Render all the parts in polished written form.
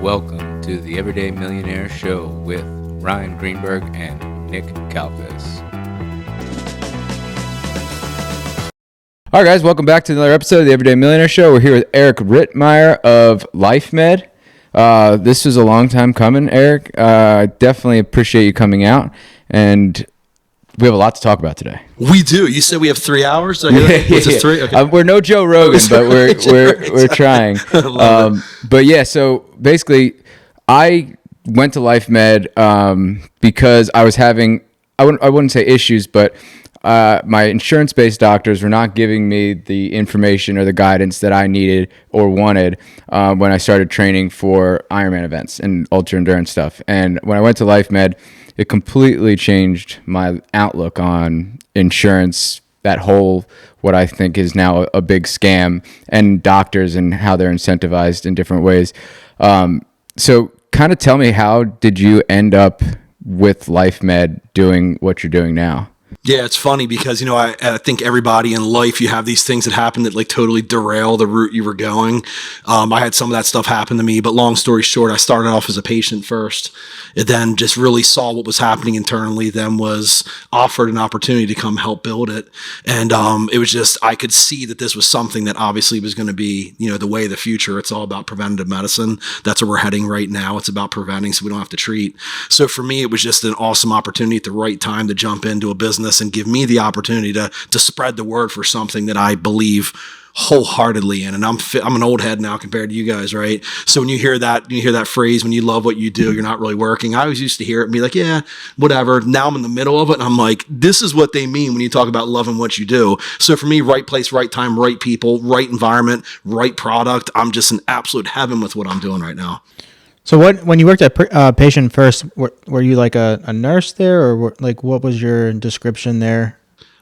Welcome to the Everyday Millionaire Show with Ryan Greenberg and Nick Kalfas. All right, guys, welcome back to another episode of the Everyday Millionaire Show. We're here with Eric Rittmeyer of LifeMed. This was a long time coming, Eric. I definitely appreciate you coming out, and we have a lot to talk about today. We do. You said we have 3 hours? Yeah. Three? Okay. We're no Joe Rogan, but we're trying. But yeah, so basically, I went to LifeMed because I was having, I wouldn't say issues, but my insurance-based doctors were not giving me the information or the guidance that I needed or wanted when I started training for Ironman events and ultra-endurance stuff. And when I went to LifeMed, it completely changed my outlook on insurance, that whole, what I think is now a big scam, and doctors and how they're incentivized in different ways. So kind of tell me, how did you end up with LifeMed doing what you're doing now? Yeah, it's funny because, I think everybody in life, you have these things that happen that like totally derail the route you were going. I had some of that stuff happen to me, but long story short, I started off as a patient first, and then just really saw what was happening internally, then was offered an opportunity to come help build it. And it was just, I could see that this was something that obviously was going to be, the way of the future. It's all about preventative medicine. That's where we're heading right now. It's about preventing so we don't have to treat. So for me, it was just an awesome opportunity at the right time to jump into a business and give me the opportunity to spread the word for something that I believe wholeheartedly in. And I'm an old head now compared to you guys, right? So when you hear that phrase, when you love what you do, you're not really working. I always used to hear it and be like, yeah, whatever. Now I'm in the middle of it, and I'm like, this is what they mean when you talk about loving what you do. So for me, right place, right time, right people, right environment, right product. I'm just in absolute heaven with what I'm doing right now. So when you worked at Patient First, were you like a nurse there, or what was your description there?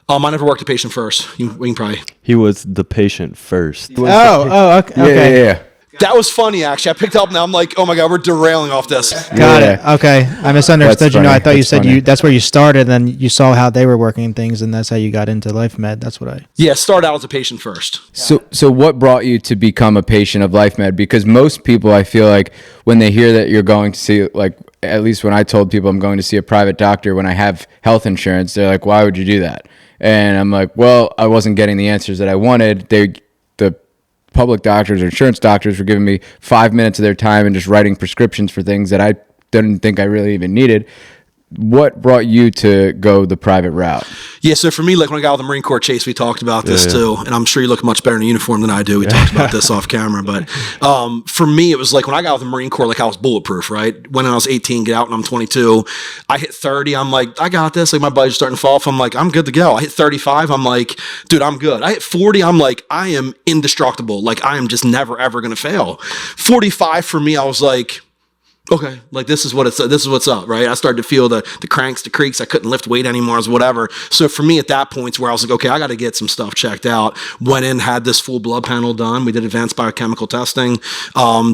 I never worked at Patient First. We can probably. He was the patient first. Okay. Yeah. That was funny, actually. I picked up now. I'm like, oh my God, we're derailing off this. Got it. Okay. I misunderstood. That's funny. I thought you That's said that's where you started, then you saw how they were working things, and that's how you got into LifeMed. That's what I. Yeah, start out as a patient first. So what brought you to become a patient of LifeMed? Because most people, I feel like, when they hear that you're going to see, like, at least when I told people I'm going to see a private doctor when I have health insurance, they're like, why would you do that? And I'm like, well, I wasn't getting the answers that I wanted. The public doctors or insurance doctors were giving me 5 minutes of their time and just writing prescriptions for things that I didn't think I really even needed. What brought you to go the private route? Yeah, so for me, like when I got out of the Marine Corps, Chase, we talked about this too, and I'm sure you look much better in a uniform than I do. We talked about this off camera, but for me, it was like when I got out of the Marine Corps, like I was bulletproof, right? When I was 18, get out and I'm 22, I hit 30, I'm like, I got this. Like my budget's starting to fall off. I'm like, I'm good to go. I hit 35, I'm like, dude, I'm good. I hit 40, I'm like, I am indestructible. Like I am just never, ever going to fail. 45 for me, I was like, okay, like this is what's up, right? I started to feel the cranks, the creaks. I couldn't lift weight anymore, or whatever. So for me at that point, where I was like, okay, I got to get some stuff checked out. Went in, had this full blood panel done. We did advanced biochemical testing,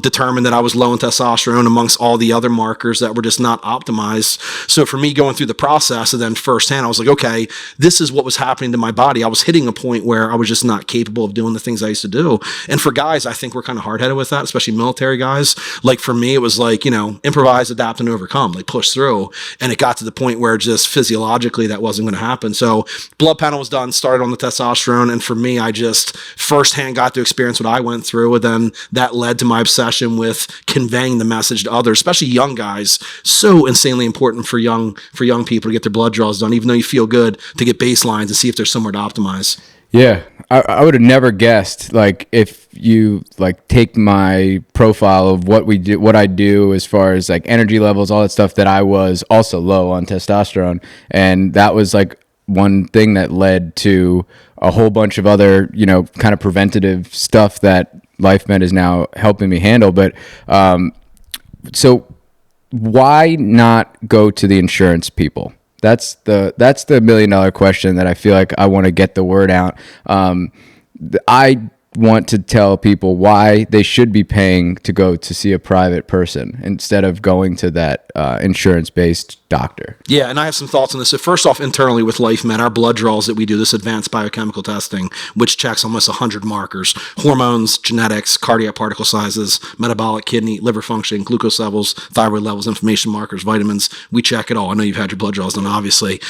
determined that I was low in testosterone amongst all the other markers that were just not optimized. So for me going through the process and then firsthand, I was like, okay, this is what was happening to my body. I was hitting a point where I was just not capable of doing the things I used to do. And for guys, I think we're kind of hard-headed with that, especially military guys. Like for me, it was like, improvise, adapt, and overcome, like push through. And it got to the point where just physiologically that wasn't going to happen. So blood panel was done, started on the testosterone. And for me, I just firsthand got to experience what I went through. And then that led to my obsession with conveying the message to others, especially young guys. So insanely important for young people to get their blood draws done, even though you feel good, to get baselines and see if there's somewhere to optimize. Yeah, I would have never guessed, like, if you like take my profile of what I do as far as like energy levels, all that stuff, that I was also low on testosterone, and that was like one thing that led to a whole bunch of other, kind of preventative stuff that LifeMed is now helping me handle. But so why not go to the insurance people? That's the $1 million question that I feel like I want to get the word out. I want to tell people why they should be paying to go to see a private person instead of going to that insurance-based doctor. Yeah, and I have some thoughts on this. So first off, internally with LifeMed, our blood draws that we do, this advanced biochemical testing, which checks almost 100 markers: hormones, genetics, cardiac particle sizes, metabolic, kidney, liver function, glucose levels, thyroid levels, inflammation markers, vitamins. We check it all. I know you've had your blood draws done, obviously.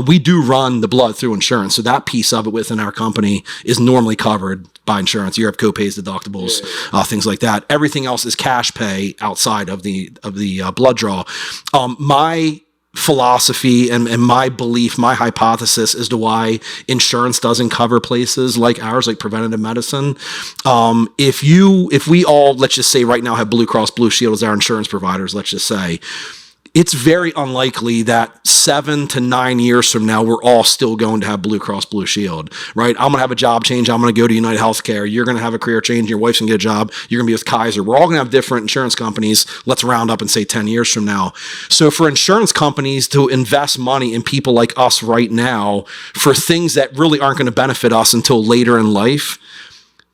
We do run the blood through insurance, so that piece of it within our company is normally covered by insurance. You have copays, deductibles, things like that. Everything else is cash pay outside of the blood draw. My philosophy and my belief, my hypothesis as to why insurance doesn't cover places like ours, like preventative medicine. If we all, let's just say right now, have Blue Cross Blue Shield as our insurance providers, let's just say, it's very unlikely that 7 to 9 years from now, we're all still going to have Blue Cross Blue Shield, right? I'm going to have a job change. I'm going to go to United Healthcare. You're going to have a career change. Your wife's going to get a job. You're going to be with Kaiser. We're all going to have different insurance companies. Let's round up and say 10 years from now. So for insurance companies to invest money in people like us right now for things that really aren't going to benefit us until later in life,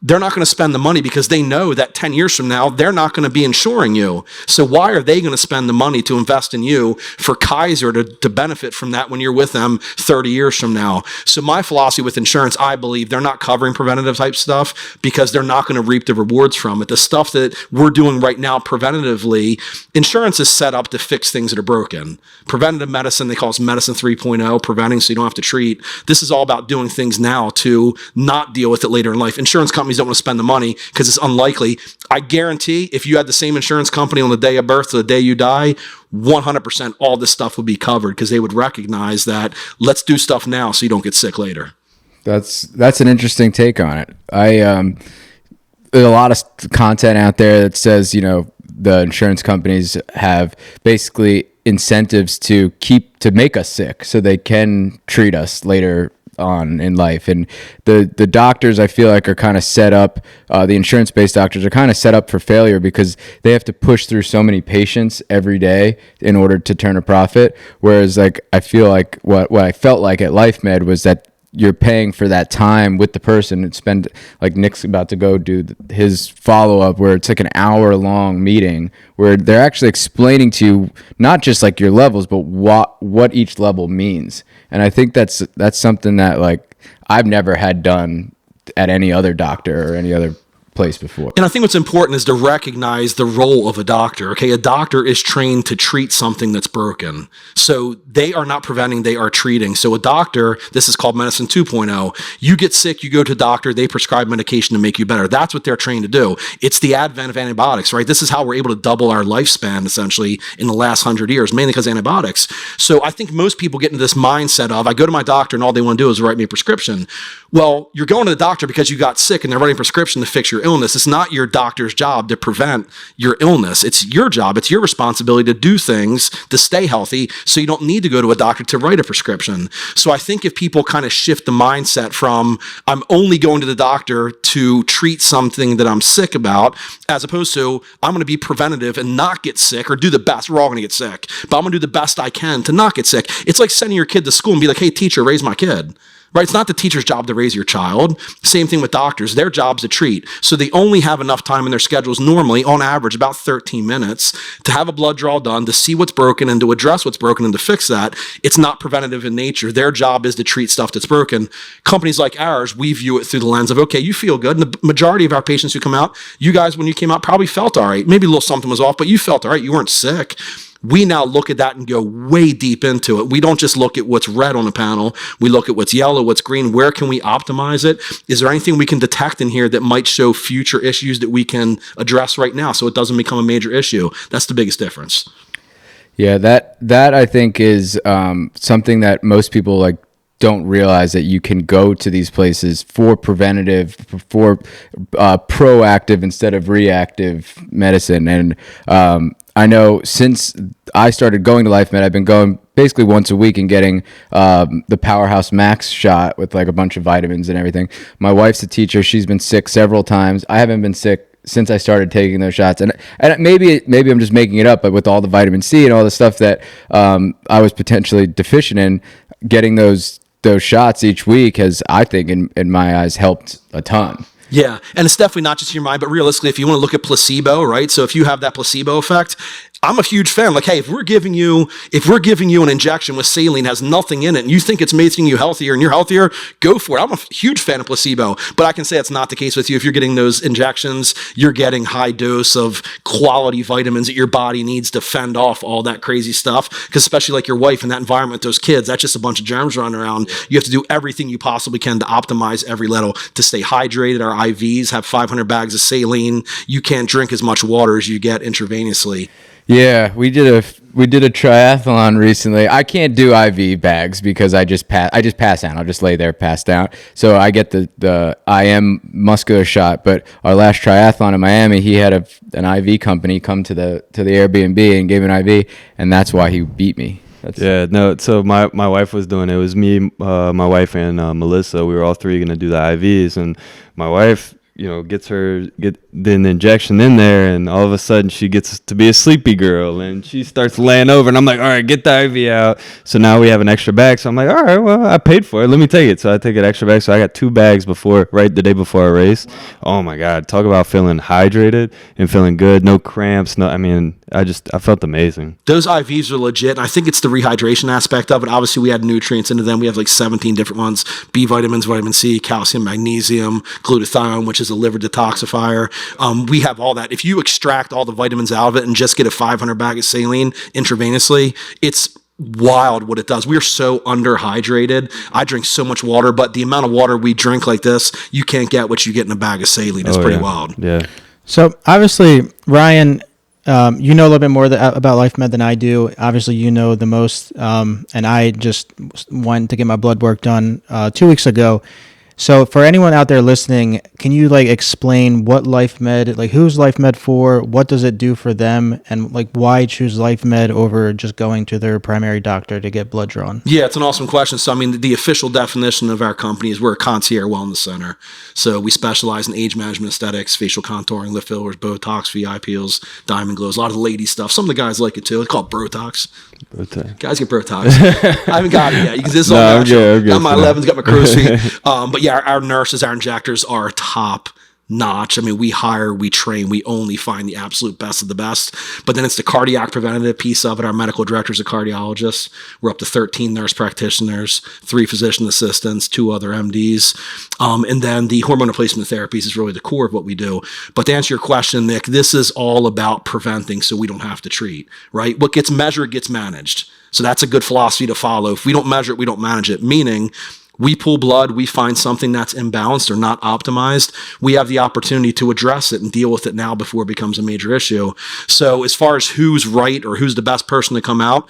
they're not going to spend the money because they know that 10 years from now, they're not going to be insuring you. So why are they going to spend the money to invest in you for Kaiser to benefit from that when you're with them 30 years from now? So my philosophy with insurance, I believe they're not covering preventative type stuff because they're not going to reap the rewards from it. The stuff that we're doing right now preventatively, insurance is set up to fix things that are broken. Preventative medicine, they call it medicine 3.0, preventing so you don't have to treat. This is all about doing things now to not deal with it later in life. Insurance companies don't want to spend the money because it's unlikely. I guarantee if you had the same insurance company on the day of birth to the day you die, 100% all this stuff would be covered because they would recognize that let's do stuff now so you don't get sick later. That's an interesting take on it. There's a lot of content out there that says, the insurance companies have basically incentives to make us sick so they can treat us later on in life. And the doctors, I feel like, are kind of set up, the insurance-based doctors are kind of set up for failure because they have to push through so many patients every day in order to turn a profit. Whereas I feel like what I felt like at LifeMed was that you're paying for that time with the person and spend, like Nick's about to go do his follow-up where it's like an hour-long meeting where they're actually explaining to you not just like your levels, but what each level means. And I think that's something that I've never had done at any other doctor or any other place before. And I think what's important is to recognize the role of a doctor. Okay, a doctor is trained to treat something that's broken. So they are not preventing, they are treating. So a doctor, this is called medicine 2.0. You get sick, you go to a doctor, they prescribe medication to make you better. That's what they're trained to do. It's the advent of antibiotics, right? This is how we're able to double our lifespan essentially in the last 100 years, mainly because of antibiotics. So I think most people get into this mindset of, I go to my doctor and all they want to do is write me a prescription. Well, you're going to the doctor because you got sick and they're writing a prescription to fix your illness. It's not your doctor's job to prevent your illness. It's your job. It's your responsibility to do things to stay healthy so you don't need to go to a doctor to write a prescription. So I think if people kind of shift the mindset from, I'm only going to the doctor to treat something that I'm sick about, as opposed to, I'm going to be preventative and not get sick or do the best. We're all going to get sick, but I'm going to do the best I can to not get sick. It's like sending your kid to school and be like, hey, teacher, raise my kid. Right? It's not the teacher's job to raise your child. Same thing with doctors. Their job's to treat. So they only have enough time in their schedules, normally, on average, about 13 minutes, to have a blood draw done, to see what's broken and to address what's broken and to fix that. It's not preventative in nature. Their job is to treat stuff that's broken. Companies like ours, we view it through the lens of, okay, you feel good. And the majority of our patients who come out, you guys, when you came out, probably felt all right. Maybe a little something was off, but you felt all right. You weren't sick. We now look at that and go way deep into it. We don't just look at what's red on the panel. We look at what's yellow, what's green. Where can we optimize it? Is there anything we can detect in here that might show future issues that we can address right now so it doesn't become a major issue? That's the biggest difference. Yeah, that I think is something that most people don't realize, that you can go to these places for preventative, for proactive instead of reactive medicine. And I know since I started going to LifeMed, I've been going basically once a week and getting the Powerhouse Max shot with a bunch of vitamins and everything. My wife's a teacher. She's been sick several times. I haven't been sick since I started taking those shots. And maybe I'm just making it up, but with all the vitamin C and all the stuff that I was potentially deficient in, getting those shots each week has, I think, in my eyes, helped a ton. Yeah, and it's definitely not just your mind, but realistically, if you want to look at placebo, right? So if you have that placebo effect, I'm a huge fan. Like, hey, if we're giving you an injection with saline, has nothing in it, and you think it's making you healthier and you're healthier, go for it. I'm a huge fan of placebo, but I can say it's not the case with you. If you're getting those injections, you're getting high dose of quality vitamins that your body needs to fend off all that crazy stuff. Because especially like your wife in that environment, those kids, that's just a bunch of germs running around. You have to do everything you possibly can to optimize every little to stay hydrated. Our IVs have 500 bags of saline. You can't drink as much water as you get intravenously. Yeah, we did a triathlon recently. I can't do IV bags because I just pass out. I'll just lay there, pass out. So I get the IM muscular shot. But our last triathlon in Miami, he had an IV company come to the Airbnb and gave an IV, and that's why he beat me. So my wife was doing it. It was me, my wife, and Melissa. We were all three going to do the IVs, and my wife, get the injection in there, and all of a sudden she gets to be a sleepy girl, and she starts laying over, and I'm like, all right, get the IV out. So now we have an extra bag. So I'm like, all right, well, I paid for it. Let me take it. So I take an extra bag. So I got 2 bags the day before our race. Wow. Oh my God. Talk about feeling hydrated and feeling good. No cramps. I felt amazing. Those IVs are legit, and I think it's the rehydration aspect of it. Obviously, we add nutrients into them. We have like 17 different ones: B vitamins, vitamin C, calcium, magnesium, glutathione, which is a liver detoxifier. We have all that. If you extract all the vitamins out of it and just get a 500 bag of saline intravenously, it's wild what it does. We're so underhydrated. I drink so much water, but the amount of water we drink like this, you can't get what you get in a bag of saline. It's pretty wild. Yeah. So obviously, Ryan, you know a little bit more about LifeMed than I do. Obviously, you know the most, and I just went to get my blood work done 2 weeks ago. So for anyone out there listening, can you explain what LifeMed, who's LifeMed for, what does it do for them, and why choose LifeMed over just going to their primary doctor to get blood drawn? Yeah, it's an awesome question. So the official definition of our company is we're a concierge wellness center. So we specialize in age management, aesthetics, facial contouring, lip fillers, Botox, VI peels, diamond glows, a lot of the lady stuff. Some of the guys like it too. It's called Botox. Guys get Botox. I haven't got it yet. You can this I'm good. Got my 11s, got my crow's feet. But yeah, our nurses, our injectors are top notch. We hire, we train, we only find the absolute best of the best. But then it's the cardiac preventative piece of it. Our medical director's a cardiologist. We're up to 13 nurse practitioners, 3 physician assistants, 2 other MDs. And then the hormone replacement therapies is really the core of what we do. But to answer your question, Nick, this is all about preventing so we don't have to treat, right? What gets measured gets managed. So that's a good philosophy to follow. If we don't measure it, we don't manage it. Meaning, we pull blood, we find something that's imbalanced or not optimized, we have the opportunity to address it and deal with it now before it becomes a major issue. So as far as who's right or who's the best person to come out,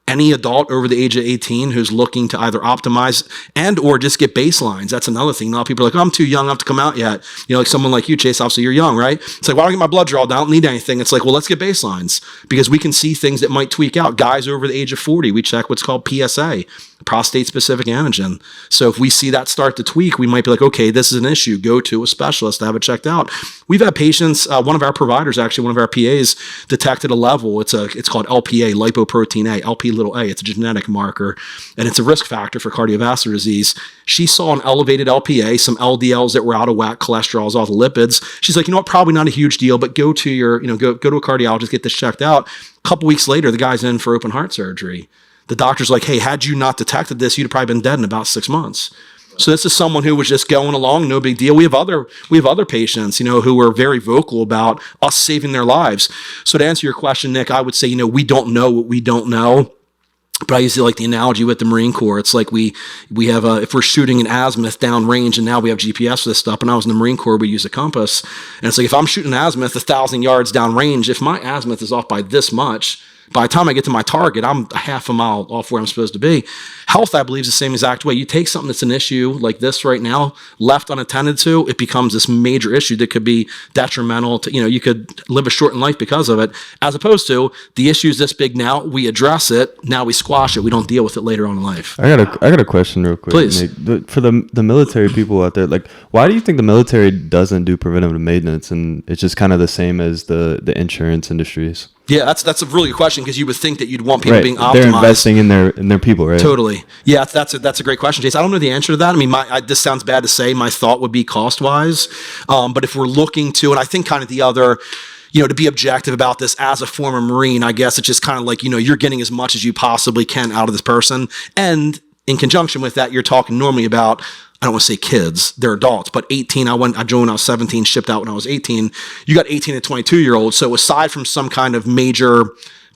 any adult over the age of 18 who's looking to either optimize and or just get baselines. That's another thing. A lot of people are like, I'm too young, I don't have to come out yet. Like someone like you, Chase, obviously you're young, right? It's like, why don't I get my blood drawn? I don't need anything. It's like, well, let's get baselines because we can see things that might tweak out. Guys over the age of 40, we check what's called PSA, prostate specific antigen. So if we see that start to tweak, we might be like, okay, this is an issue. Go to a specialist to have it checked out. We've had patients, one of our providers, actually, one of our PAs detected a level. It's called LPA, lipoprotein A, LP little a. It's a genetic marker, and it's a risk factor for cardiovascular disease. She saw an elevated LPA, some LDLs that were out of whack, cholesterols, all the lipids. She's like, what, probably not a huge deal, but go to your, go to a cardiologist, get this checked out. A couple weeks later, the guy's in for open heart surgery. The doctor's like, hey, had you not detected this, you'd have probably been dead in about 6 months. So this is someone who was just going along, no big deal. We have other patients, who are very vocal about us saving their lives. So to answer your question, Nick, I would say, we don't know what we don't know. But I usually like the analogy with the Marine Corps. It's like we have if we're shooting an azimuth downrange, and now we have GPS for this stuff. And I was in the Marine Corps, we use a compass. And it's like if I'm shooting an azimuth 1,000 yards downrange, if my azimuth is off by this much, by the time I get to my target, I'm a half a mile off where I'm supposed to be. Health, I believe, is the same exact way. You take something that's an issue like this right now, left unattended to, it becomes this major issue that could be detrimental to, you could live a shortened life because of it, as opposed to the issue is this big now, we address it, now we squash it. We don't deal with it later on in life. I got a question real quick. Please. Nick. For the military people out there, like, why do you think the military doesn't do preventative maintenance, and it's just kind of the same as the insurance industries? Yeah, that's a really good question, because you would think that you'd want people being optimized. They're investing in their people, right? Totally. Yeah, that's a great question, Jason. I don't know the answer to that. I mean, this sounds bad to say. My thought would be cost wise, but if we're looking to, and I think kind of the other, to be objective about this as a former Marine, I guess it's just kind of like, you're getting as much as you possibly can out of this person. And in conjunction with that, you're talking normally about, I don't want to say kids, they're adults, but 18, I joined when I was 17, shipped out when I was 18. You got 18 to 22-year-olds. So aside from some kind of major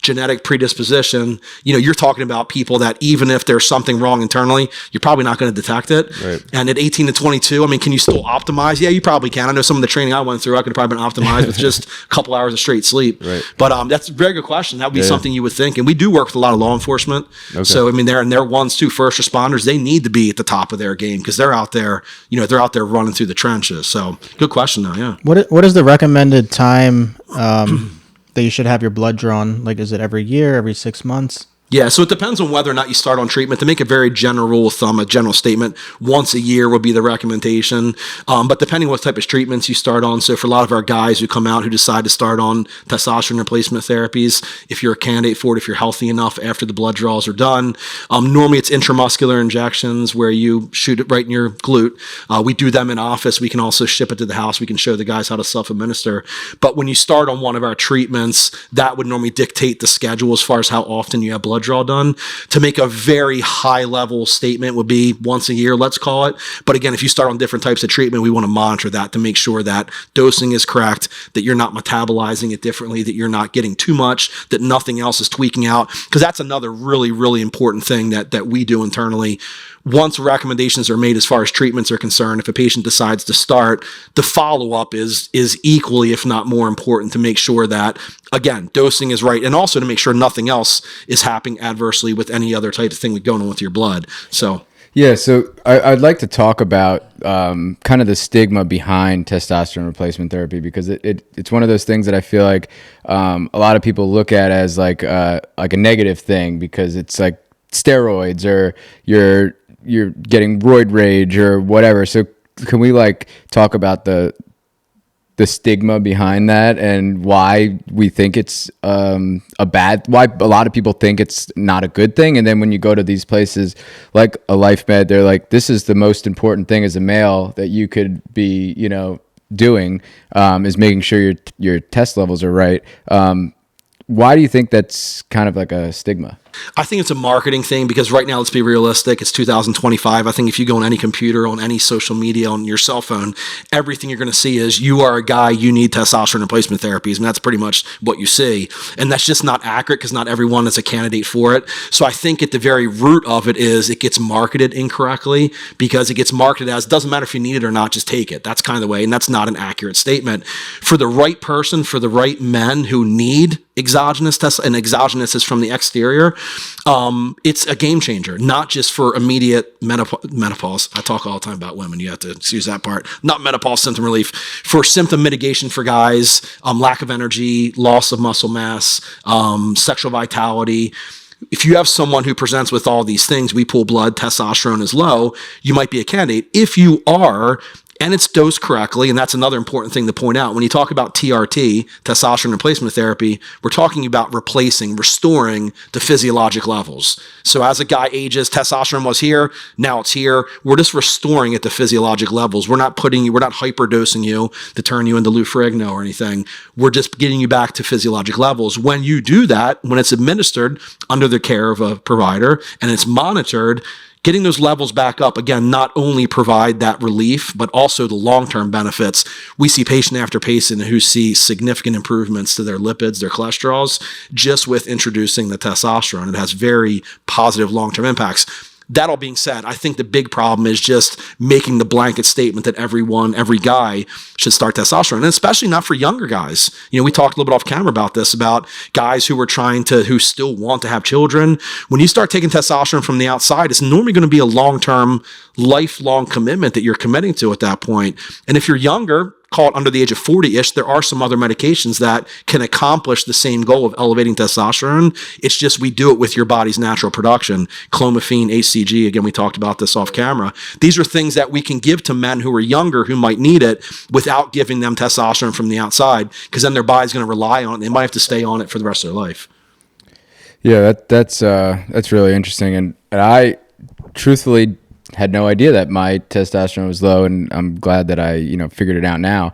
genetic predisposition, you're talking about people that even if there's something wrong internally, you're probably not going to detect it. Right. And at 18 to 22, I mean, can you still optimize? Yeah, you probably can. I know some of the training I went through, I could have probably been optimized with just a couple hours of straight sleep. Right. But that's a very good question. That would be something you would think. And we do work with a lot of law enforcement. Okay. So, I mean, they're ones too, first responders. They need to be at the top of their game because they're out there, they're out there running through the trenches. So good question though, yeah. What is the recommended time that you should have your blood drawn? Like, is it every year, every 6 months? Yeah, so it depends on whether or not you start on treatment. To make a very general rule of thumb, a general statement, once a year would be the recommendation. But depending what type of treatments you start on, so for a lot of our guys who come out who decide to start on testosterone replacement therapies, if you're a candidate for it, if you're healthy enough after the blood draws are done, normally it's intramuscular injections where you shoot it right in your glute. We do them in office. We can also ship it to the house. We can show the guys how to self-administer. But when you start on one of our treatments, that would normally dictate the schedule as far as how often you have blood draw done. To make a very high level statement would be once a year, let's call it. But again, if you start on different types of treatment, we want to monitor that to make sure that dosing is correct, that you're not metabolizing it differently, that you're not getting too much, that nothing else is tweaking out. Because that's another really, really important thing that we do internally. Once recommendations are made as far as treatments are concerned, if a patient decides to start, the follow-up is equally, if not more important, to make sure that, again, dosing is right, and also to make sure nothing else is happening adversely with any other type of thing going on with your blood. So yeah, so I'd like to talk about kind of the stigma behind testosterone replacement therapy, because it's one of those things that I feel like a lot of people look at as like a negative thing, because it's like steroids or you're getting roid rage or whatever. So can we talk about the stigma behind that and why we think it's why a lot of people think it's not a good thing? And then when you go to these places like a LifeMed, they're like, this is the most important thing as a male that you could be, doing, is making sure your test levels are right. Why do you think that's kind of like a stigma? I think it's a marketing thing, because right now, let's be realistic, it's 2025. I think if you go on any computer, on any social media, on your cell phone, everything you're going to see is you are a guy, you need testosterone replacement therapies. And that's pretty much what you see. And that's just not accurate, because not everyone is a candidate for it. So I think at the very root of it is it gets marketed incorrectly, because it gets marketed as, doesn't matter if you need it or not, just take it. That's kind of the way. And that's not an accurate statement. For the right person, for the right men who need exogenous test, and exogenous is from the exterior, it's a game changer, not just for immediate menopause. I talk all the time about women. You have to excuse that part. Not menopause symptom relief. For symptom mitigation for guys, lack of energy, loss of muscle mass, sexual vitality. If you have someone who presents with all these things, we pull blood, testosterone is low, you might be a candidate. If you are, and it's dosed correctly, and that's another important thing to point out. When you talk about TRT, testosterone replacement therapy, we're talking about restoring the physiologic levels. So as a guy ages, testosterone was here, now it's here. We're just restoring at the physiologic levels. We're not hyperdosing you to turn you into Lou Ferrigno or anything. We're just getting you back to physiologic levels. When you do that, when it's administered under the care of a provider and it's monitored, getting those levels back up, again, not only provide that relief, but also the long-term benefits. We see patient after patient who see significant improvements to their lipids, their cholesterols, just with introducing the testosterone. It has very positive long-term impacts. That all being said, I think the big problem is just making the blanket statement that every guy should start testosterone, and especially not for younger guys. We talked a little bit off camera about this, about guys who still want to have children. When you start taking testosterone from the outside, it's normally going to be a long-term, lifelong commitment that you're committing to at that point. And if you're younger, call it under the age of 40-ish, there are some other medications that can accomplish the same goal of elevating testosterone. It's just we do it with your body's natural production. Clomiphene, HCG, again, we talked about this off camera. These are things that we can give to men who are younger who might need it without giving them testosterone from the outside, because then their body's going to rely on it. They might have to stay on it for the rest of their life. Yeah, that's really interesting, and I truthfully had no idea that my testosterone was low, and I'm glad that I figured it out now.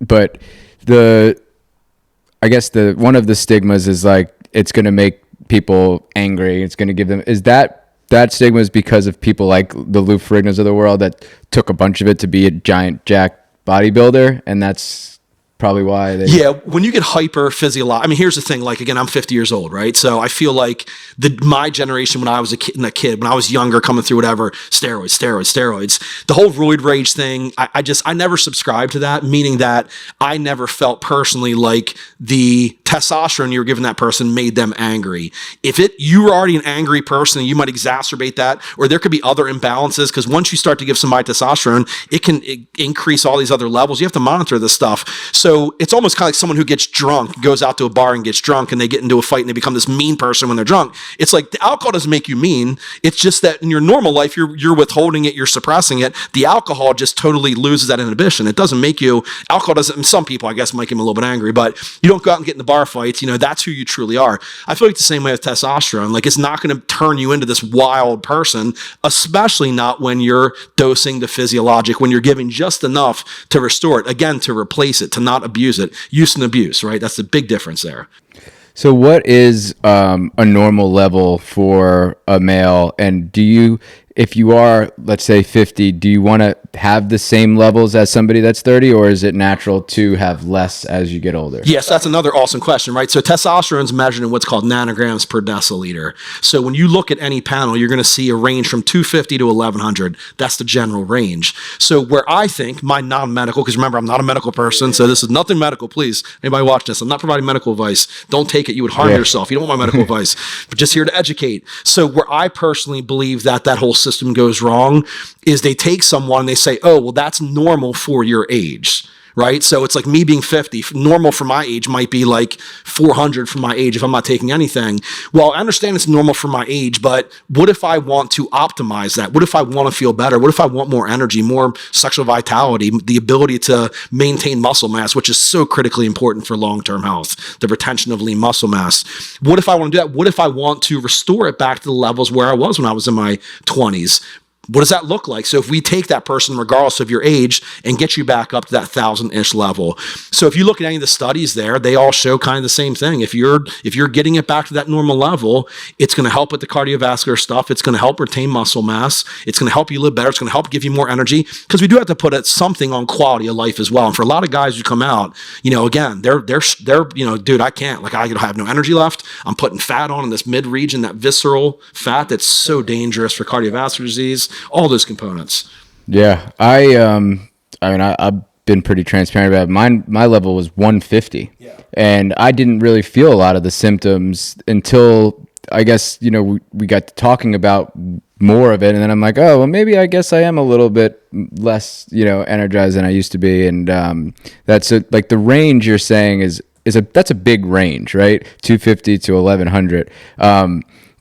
But I guess one of the stigmas is like it's going to make people angry. It's going to give them. Is that stigma is because of people like the Lou Ferrignos of the world that took a bunch of it to be a giant jack bodybuilder, and that's probably why they... Yeah, when you get hyper physiological, I mean, here's the thing, like, again, I'm 50 years old, right? So I feel like my generation, when I was a kid, when I was younger, coming through whatever, steroids, the whole roid rage thing, I never subscribed to that, meaning that I never felt personally like the testosterone you were giving that person made them angry. If you were already an angry person, you might exacerbate that, or there could be other imbalances, because once you start to give somebody testosterone, it can increase all these other levels. You have to monitor this stuff. So it's almost kind of like someone who gets drunk, goes out to a bar and gets drunk, and they get into a fight and they become this mean person when they're drunk. It's like the alcohol doesn't make you mean. It's just that in your normal life, you're withholding it, you're suppressing it. The alcohol just totally loses that inhibition. It doesn't make you, alcohol doesn't, some people, I guess, make them a little bit angry, but you don't go out and get in the bar fights. That's who you truly are. I feel like the same way with testosterone. Like, it's not going to turn you into this wild person, especially not when you're dosing the physiologic, when you're giving just enough to restore it, again, to replace it, to not abuse it. Use and abuse, right? That's the big difference there. So what is a normal level for a male? And if you are, let's say 50, do you want to have the same levels as somebody that's 30, or is it natural to have less as you get older? Yes, that's another awesome question, right? So testosterone is measured in what's called nanograms per deciliter. So when you look at any panel, you're going to see a range from 250 to 1100. That's the general range. So where I think my non-medical, because remember, I'm not a medical person, so this is nothing medical, please. Anybody watch this? I'm not providing medical advice. Don't take it. You would harm yourself. You don't want my medical advice. But just here to educate. So where I personally believe that whole system goes wrong is they take someone and they say, oh, well, that's normal for your age, right? So it's like me being 50. Normal for my age might be like 400 for my age if I'm not taking anything. Well, I understand it's normal for my age, but what if I want to optimize that? What if I want to feel better? What if I want more energy, more sexual vitality, the ability to maintain muscle mass, which is so critically important for long-term health, the retention of lean muscle mass? What if I want to do that? What if I want to restore it back to the levels where I was when I was in my 20s? What does that look like? So if we take that person, regardless of your age, and get you back up to that 1,000-ish level. So if you look at any of the studies there, they all show kind of the same thing. If you're getting it back to that normal level, it's going to help with the cardiovascular stuff. It's going to help retain muscle mass. It's going to help you live better. It's going to help give you more energy, because we do have to put something on quality of life as well. And for a lot of guys who come out, again, they're dude, I can't. Like, I have no energy left. I'm putting fat on in this mid region, that visceral fat that's so dangerous for cardiovascular disease. All those components. Yeah, I've been pretty transparent about it. My level was 150, and I didn't really feel a lot of the symptoms until, I guess, we got to talking about more of it, and then I'm like, oh, well, maybe I guess I am a little bit less, energized than I used to be, and that's like the range you're saying that's a big range, right? 250 to 1100.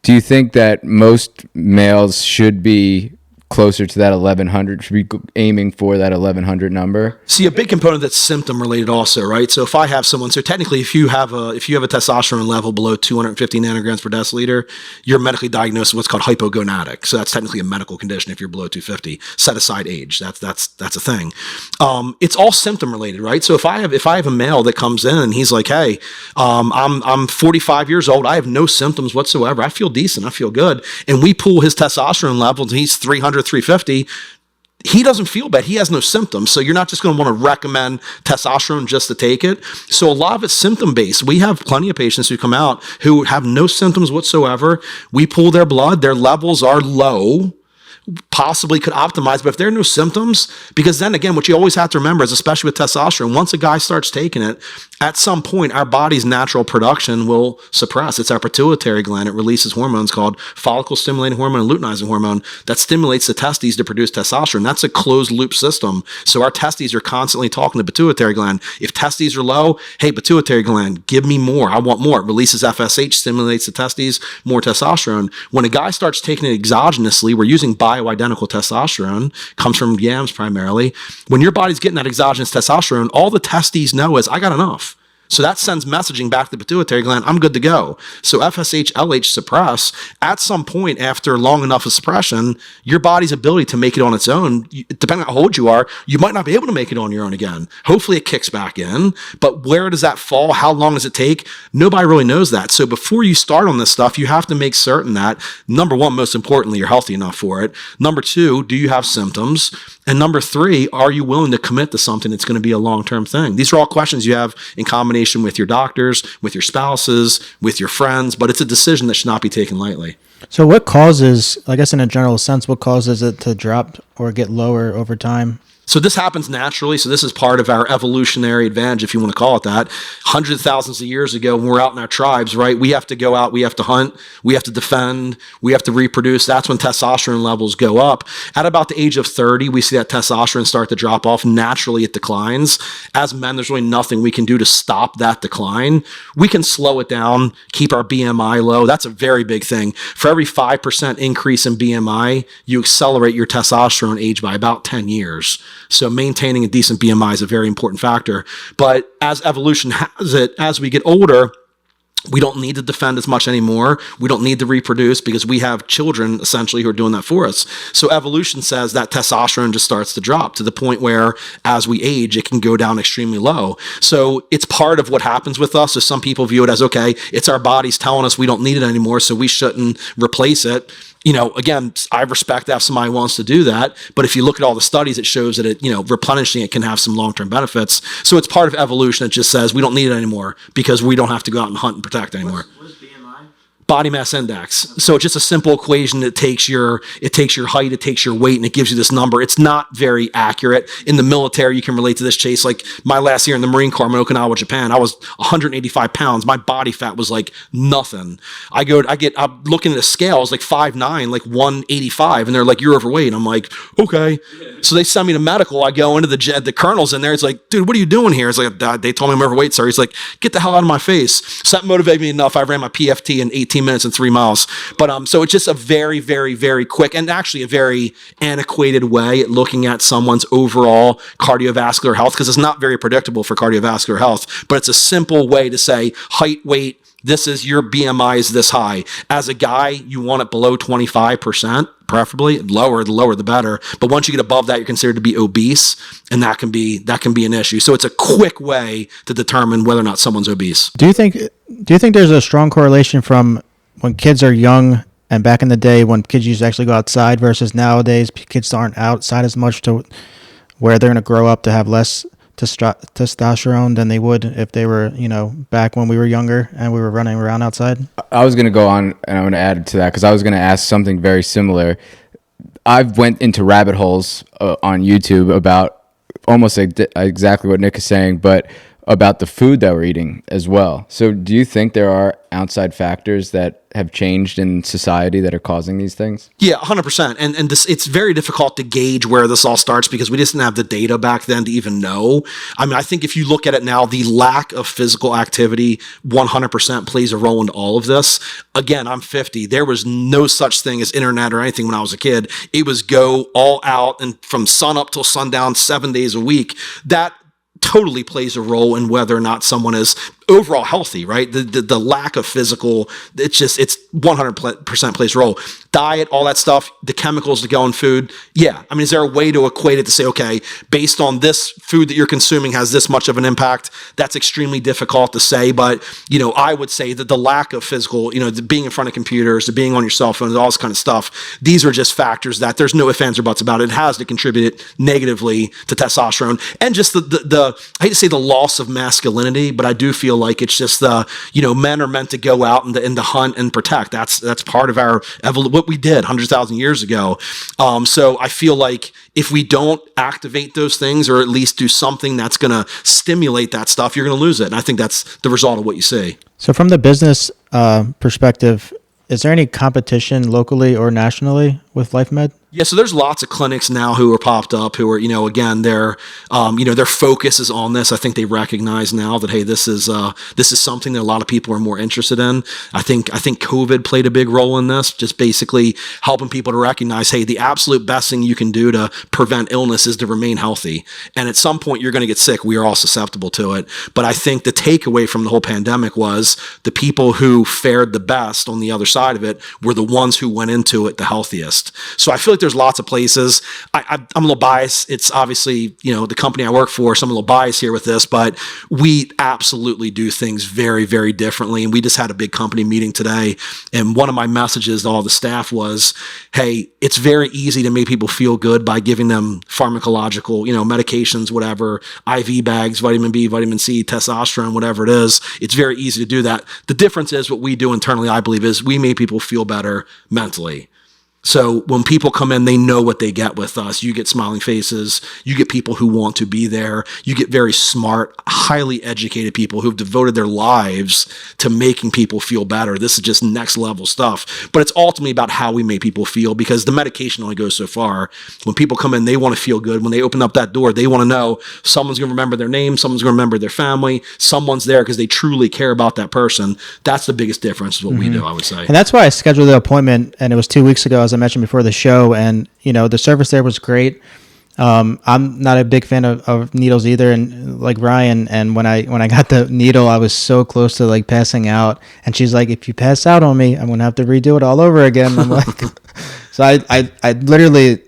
Do you think that most males should be closer to that 1100, should be aiming for that 1100 number? See, a big component that's symptom related also, right? So if I have someone, so technically if you have a testosterone level below 250 nanograms per deciliter, you're medically diagnosed with what's called hypogonadic. So that's technically a medical condition if you're below 250. Set aside age. That's a thing. It's all symptom related, right? So if I have a male that comes in and he's like, hey, I'm 45 years old, I have no symptoms whatsoever, I feel decent, I feel good, and we pull his testosterone levels and he's 350, he doesn't feel bad. He has no symptoms. So you're not just going to want to recommend testosterone just to take it. So a lot of it's symptom based. We have plenty of patients who come out who have no symptoms whatsoever. We pull their blood. Their levels are low, possibly could optimize, but if there are no symptoms, because then again, what you always have to remember is, especially with testosterone, once a guy starts taking it, at some point, our body's natural production will suppress. It's our pituitary gland. It releases hormones called follicle-stimulating hormone and luteinizing hormone that stimulates the testes to produce testosterone. That's a closed-loop system. So our testes are constantly talking to the pituitary gland. If testes are low, hey, pituitary gland, give me more. I want more. It releases FSH, stimulates the testes, more testosterone. When a guy starts taking it exogenously, we're using bioidentical testosterone, comes from yams primarily. When your body's getting that exogenous testosterone, all the testes know is, I got enough. So that sends messaging back to the pituitary gland, I'm good to go. So FSH, LH suppress. At some point after long enough of suppression, your body's ability to make it on its own, depending on how old you are, you might not be able to make it on your own again. Hopefully it kicks back in, but where does that fall? How long does it take? Nobody really knows that. So before you start on this stuff, you have to make certain that, number one, most importantly, you're healthy enough for it. Number two, do you have symptoms? And number three, are you willing to commit to something that's going to be a long-term thing? These are all questions you have in combination with your doctors, with your spouses, with your friends, but it's a decision that should not be taken lightly. So what causes, I guess in a general sense, what causes it to drop or get lower over time? So this happens naturally. So this is part of our evolutionary advantage, if you want to call it that. Hundreds of thousands of years ago, when we're out in our tribes, right? We have to go out, we have to hunt, we have to defend, we have to reproduce. That's when testosterone levels go up. At about the age of 30, we see that testosterone start to drop off. Naturally, it declines. As men, there's really nothing we can do to stop that decline. We can slow it down, keep our BMI low. That's a very big thing. For every 5% increase in BMI, you accelerate your testosterone age by about 10 years. So maintaining a decent BMI is a very important factor. But as evolution has it, as we get older, we don't need to defend as much anymore. We don't need to reproduce because we have children essentially who are doing that for us. So evolution says that testosterone just starts to drop to the point where as we age, it can go down extremely low. So it's part of what happens with us. So some people view it as, okay, it's our bodies telling us we don't need it anymore, so we shouldn't replace it. You know, again, I respect that if somebody wants to do that, but if you look at all the studies, it shows that it, replenishing it can have some long-term benefits. So it's part of evolution. It just says we don't need it anymore because we don't have to go out and hunt and protect anymore. What is BMI? Body mass index. So it's just a simple equation that takes your height, it takes your weight, and it gives you this number. It's not very accurate. In the military, you can relate to this, Chase. Like my last year in the Marine Corps, I'm in Okinawa, Japan. I was 185 pounds. My body fat was like nothing. I'm looking at a scale. I was like 5'9", like 185, and they're like, "You're overweight." I'm like, "Okay." So they send me to medical. I go into the colonel's in there. It's like, "Dude, what are you doing here?" It's like, "They told me I'm overweight, sir." He's like, "Get the hell out of my face." So that motivated me enough. I ran my PFT in 18 minutes and 3 miles. But so it's just a very, very, very quick and actually a very antiquated way at looking at someone's overall cardiovascular health, because it's not very predictable for cardiovascular health, but it's a simple way to say height, weight, this is your BMI is this high. As a guy, you want it below 25%, preferably lower, the lower the better. But once you get above that, you're considered to be obese, and that can be an issue. So it's a quick way to determine whether or not someone's obese. Do you think there's a strong correlation from when kids are young and back in the day when kids used to actually go outside versus nowadays kids aren't outside as much, to where they're going to grow up to have less testosterone than they would if they were, back when we were younger and we were running around outside? I was going to go on and I'm going to add to that because I was going to ask something very similar. I've went into rabbit holes on YouTube about almost exactly what Nick is saying, but about the food that we're eating as well. So do you think there are outside factors that have changed in society that are causing these things? Yeah, 100%. And this, it's very difficult to gauge where this all starts because we just didn't have the data back then to even know. I mean, I think if you look at it now, the lack of physical activity 100% plays a role in all of this. Again, I'm 50. There was no such thing as internet or anything when I was a kid. It was go all out and from sun up till sundown, 7 days a week. That totally plays a role in whether or not someone is overall healthy, right? The lack of physical, it's 100% plays a role. Diet, all that stuff, the chemicals that go in food. Yeah. I mean, is there a way to equate it to say, okay, based on this food that you're consuming has this much of an impact? That's extremely difficult to say, but, I would say that the lack of physical, the being in front of computers, the being on your cell phone, all this kind of stuff, these are just factors that there's no ifs, ands, or buts about it. It has to contribute negatively to testosterone and just the I hate to say the loss of masculinity, but I do feel like it's just men are meant to go out and to hunt and protect. That's part of our what we did 100,000 years ago. So I feel like if we don't activate those things, or at least do something that's going to stimulate that stuff, you're going to lose it. And I think that's the result of what you see. So from the business perspective, is there any competition locally or nationally with LifeMed? Yeah, so there's lots of clinics now who are popped up who are, again, their focus is on this. I think they recognize now that, hey, this is something that a lot of people are more interested in. I think COVID played a big role in this, just basically helping people to recognize, hey, the absolute best thing you can do to prevent illness is to remain healthy. And at some point you're going to get sick. We are all susceptible to it. But I think the takeaway from the whole pandemic was the people who fared the best on the other side of it were the ones who went into it the healthiest. So I feel like there's lots of places. I'm a little biased. It's obviously, the company I work for, so I'm a little biased here with this, but we absolutely do things very, very differently. And we just had a big company meeting today. And one of my messages to all the staff was, hey, it's very easy to make people feel good by giving them pharmacological, medications, whatever, IV bags, vitamin B, vitamin C, testosterone, whatever it is. It's very easy to do that. The difference is what we do internally, I believe, is we make people feel better mentally. So when people come in, they know what they get with us. You get smiling faces. You get people who want to be there. You get very smart, highly educated people who've devoted their lives to making people feel better. This is just next level stuff. But it's ultimately about how we make people feel, because the medication only goes so far. When people come in, they want to feel good. When they open up that door, they want to know someone's going to remember their name. Someone's going to remember their family. Someone's there because they truly care about that person. That's the biggest difference is what we do, I would say. And that's why I scheduled the appointment, and it was 2 weeks ago, as I mentioned before the show, and the service there was great. I'm not a big fan of needles either, and like Ryan, and when I got the needle, I was so close to like passing out, and she's like, if you pass out on me, I'm gonna have to redo it all over again. I'm like, so I literally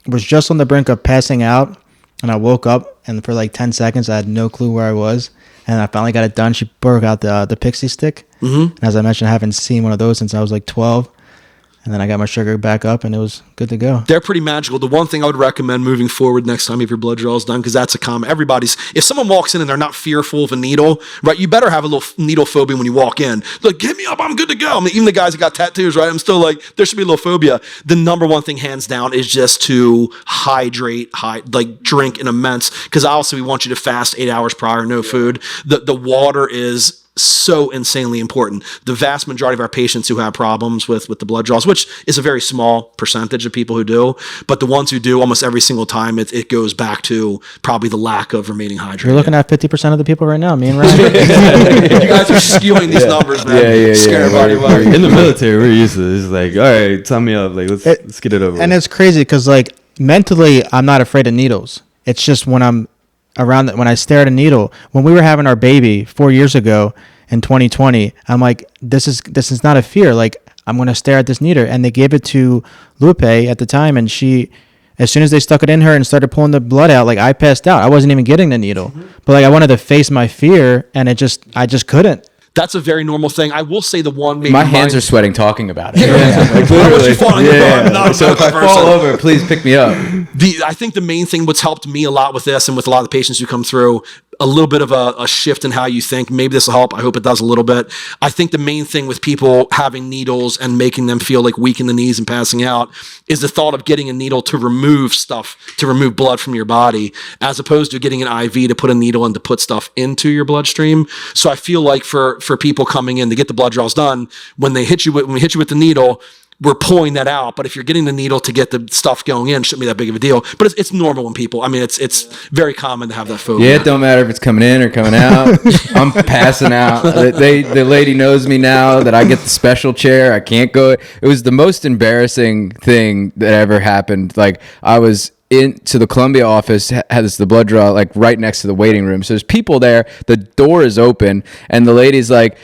was just on the brink of passing out, and I woke up, and for like 10 seconds I had no clue where I was, and I finally got it done. She broke out the pixie stick, and as I mentioned, I haven't seen one of those since I was like 12. And then I got my sugar back up, and it was good to go. They're pretty magical. The one thing I would recommend moving forward next time if your blood draw is done, because that's a common, if someone walks in and they're not fearful of a needle, right, you better have a little needle phobia when you walk in. Like, get me up, I'm good to go. I mean, even the guys that got tattoos, right, I'm still like, there should be a little phobia. The number one thing, hands down, is just to drink an immense, because obviously we want you to fast 8 hours prior, no food. The water is so insanely important. The vast majority of our patients who have problems with the blood draws, which is a very small percentage of people who do, but the ones who do, almost every single time, it goes back to probably the lack of remaining hydrated. You're looking at 50% of the people right now, me and Ryan. You guys are skewing these numbers, man. Yeah. Scaring everybody away. In the military, we're used to this. It's like, all right, sign me up. Like, let's get it over. And it's crazy because, like, mentally, I'm not afraid of needles. It's just when I'm around when I stare at a needle. When we were having our baby 4 years ago in 2020, I'm like, this is not a fear. Like, I'm going to stare at this needle. And they gave it to Lupe at the time, and she, as soon as they stuck it in her and started pulling the blood out, like, I passed out. I wasn't even getting the needle. But like, I wanted to face my fear, and I just couldn't. That's a very normal thing. I will say the one. My hands are sweating talking about it. Like, literally. So if I fall over, please pick me up. I think the main thing, what's helped me a lot with this, and with a lot of the patients who come through, a little bit of a shift in how you think. Maybe this will help. I hope it does a little bit. I think the main thing with people having needles and making them feel like weak in the knees and passing out is the thought of getting a needle to remove stuff, to remove blood from your body, as opposed to getting an IV to put a needle and to put stuff into your bloodstream. So I feel like for people coming in to get the blood draws done, when we hit you with the needle, we're pulling that out. But if you're getting the needle to get the stuff going in, it shouldn't be that big of a deal. But it's normal when people, I mean, it's very common to have that phobia. Yeah, it don't matter if it's coming in or coming out. I'm passing out. The lady knows me now that I get the special chair. I can't go. It was the most embarrassing thing that ever happened. Like, I was into the Columbia office, has the blood draw like right next to the waiting room. So there's people there. The door is open, and the lady's like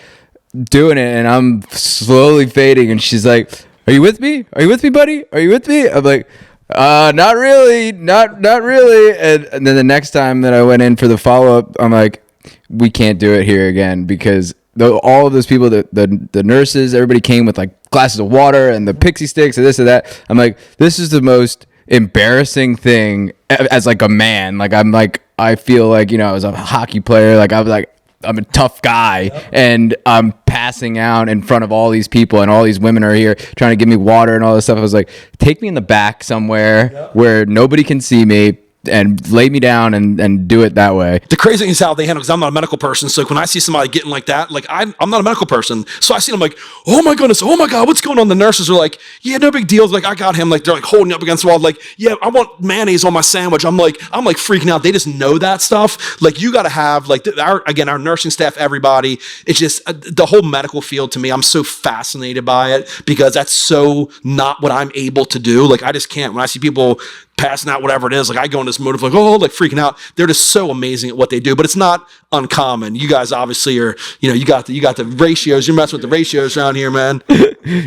doing it, and I'm slowly fading, and she's like, "Are you with me? Are you with me, buddy? Are you with me?" I'm like, not really, not really. And then the next time that I went in for the follow-up, I'm like, we can't do it here again, because all of those people, the nurses, everybody came with like glasses of water and the pixie sticks and this and that. I'm like, this is the most embarrassing thing as like a man. Like, I'm like, I feel like, I was a hockey player. Like, I was like, a tough guy and I'm passing out in front of all these people and all these women are here trying to give me water and all this stuff. I was like, take me in the back somewhere where nobody can see me and lay me down and do it that way. The crazy thing is how they handle, because I'm not a medical person. So when I see somebody getting like that, like I'm not a medical person. So I see them like, oh my goodness, oh my God, what's going on? The nurses are like, yeah, no big deal. Like I got him. Like they're like holding up against the wall. Like, yeah, I want mayonnaise on my sandwich. I'm like freaking out. They just know that stuff. Like you got to have like our nursing staff, everybody. It's just the whole medical field to me. I'm so fascinated by it because that's so not what I'm able to do. Like I just can't. When I see people passing out, whatever it is, like I go in this mode of like, oh, like freaking out. They're just so amazing at what they do, but it's not uncommon. You guys obviously are, you got the ratios. You're messing with the ratios around here, man.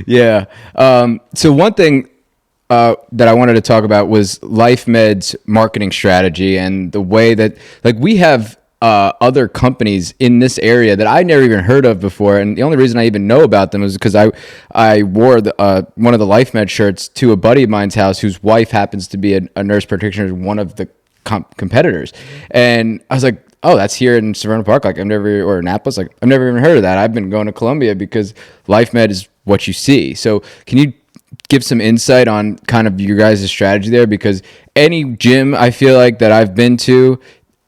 Yeah. So one thing that I wanted to talk about was LifeMed's marketing strategy and the way that, like, we have other companies in this area that I never even heard of before, and the only reason I even know about them is because I wore one of the LifeMed shirts to a buddy of mine's house whose wife happens to be a nurse practitioner, one of the competitors, and I was like, oh, that's here in Severna Park, like or Annapolis, like I've never even heard of that. I've been going to Columbia because LifeMed is what you see. So can you give some insight on kind of your guys' strategy there? Because any gym I feel like that I've been to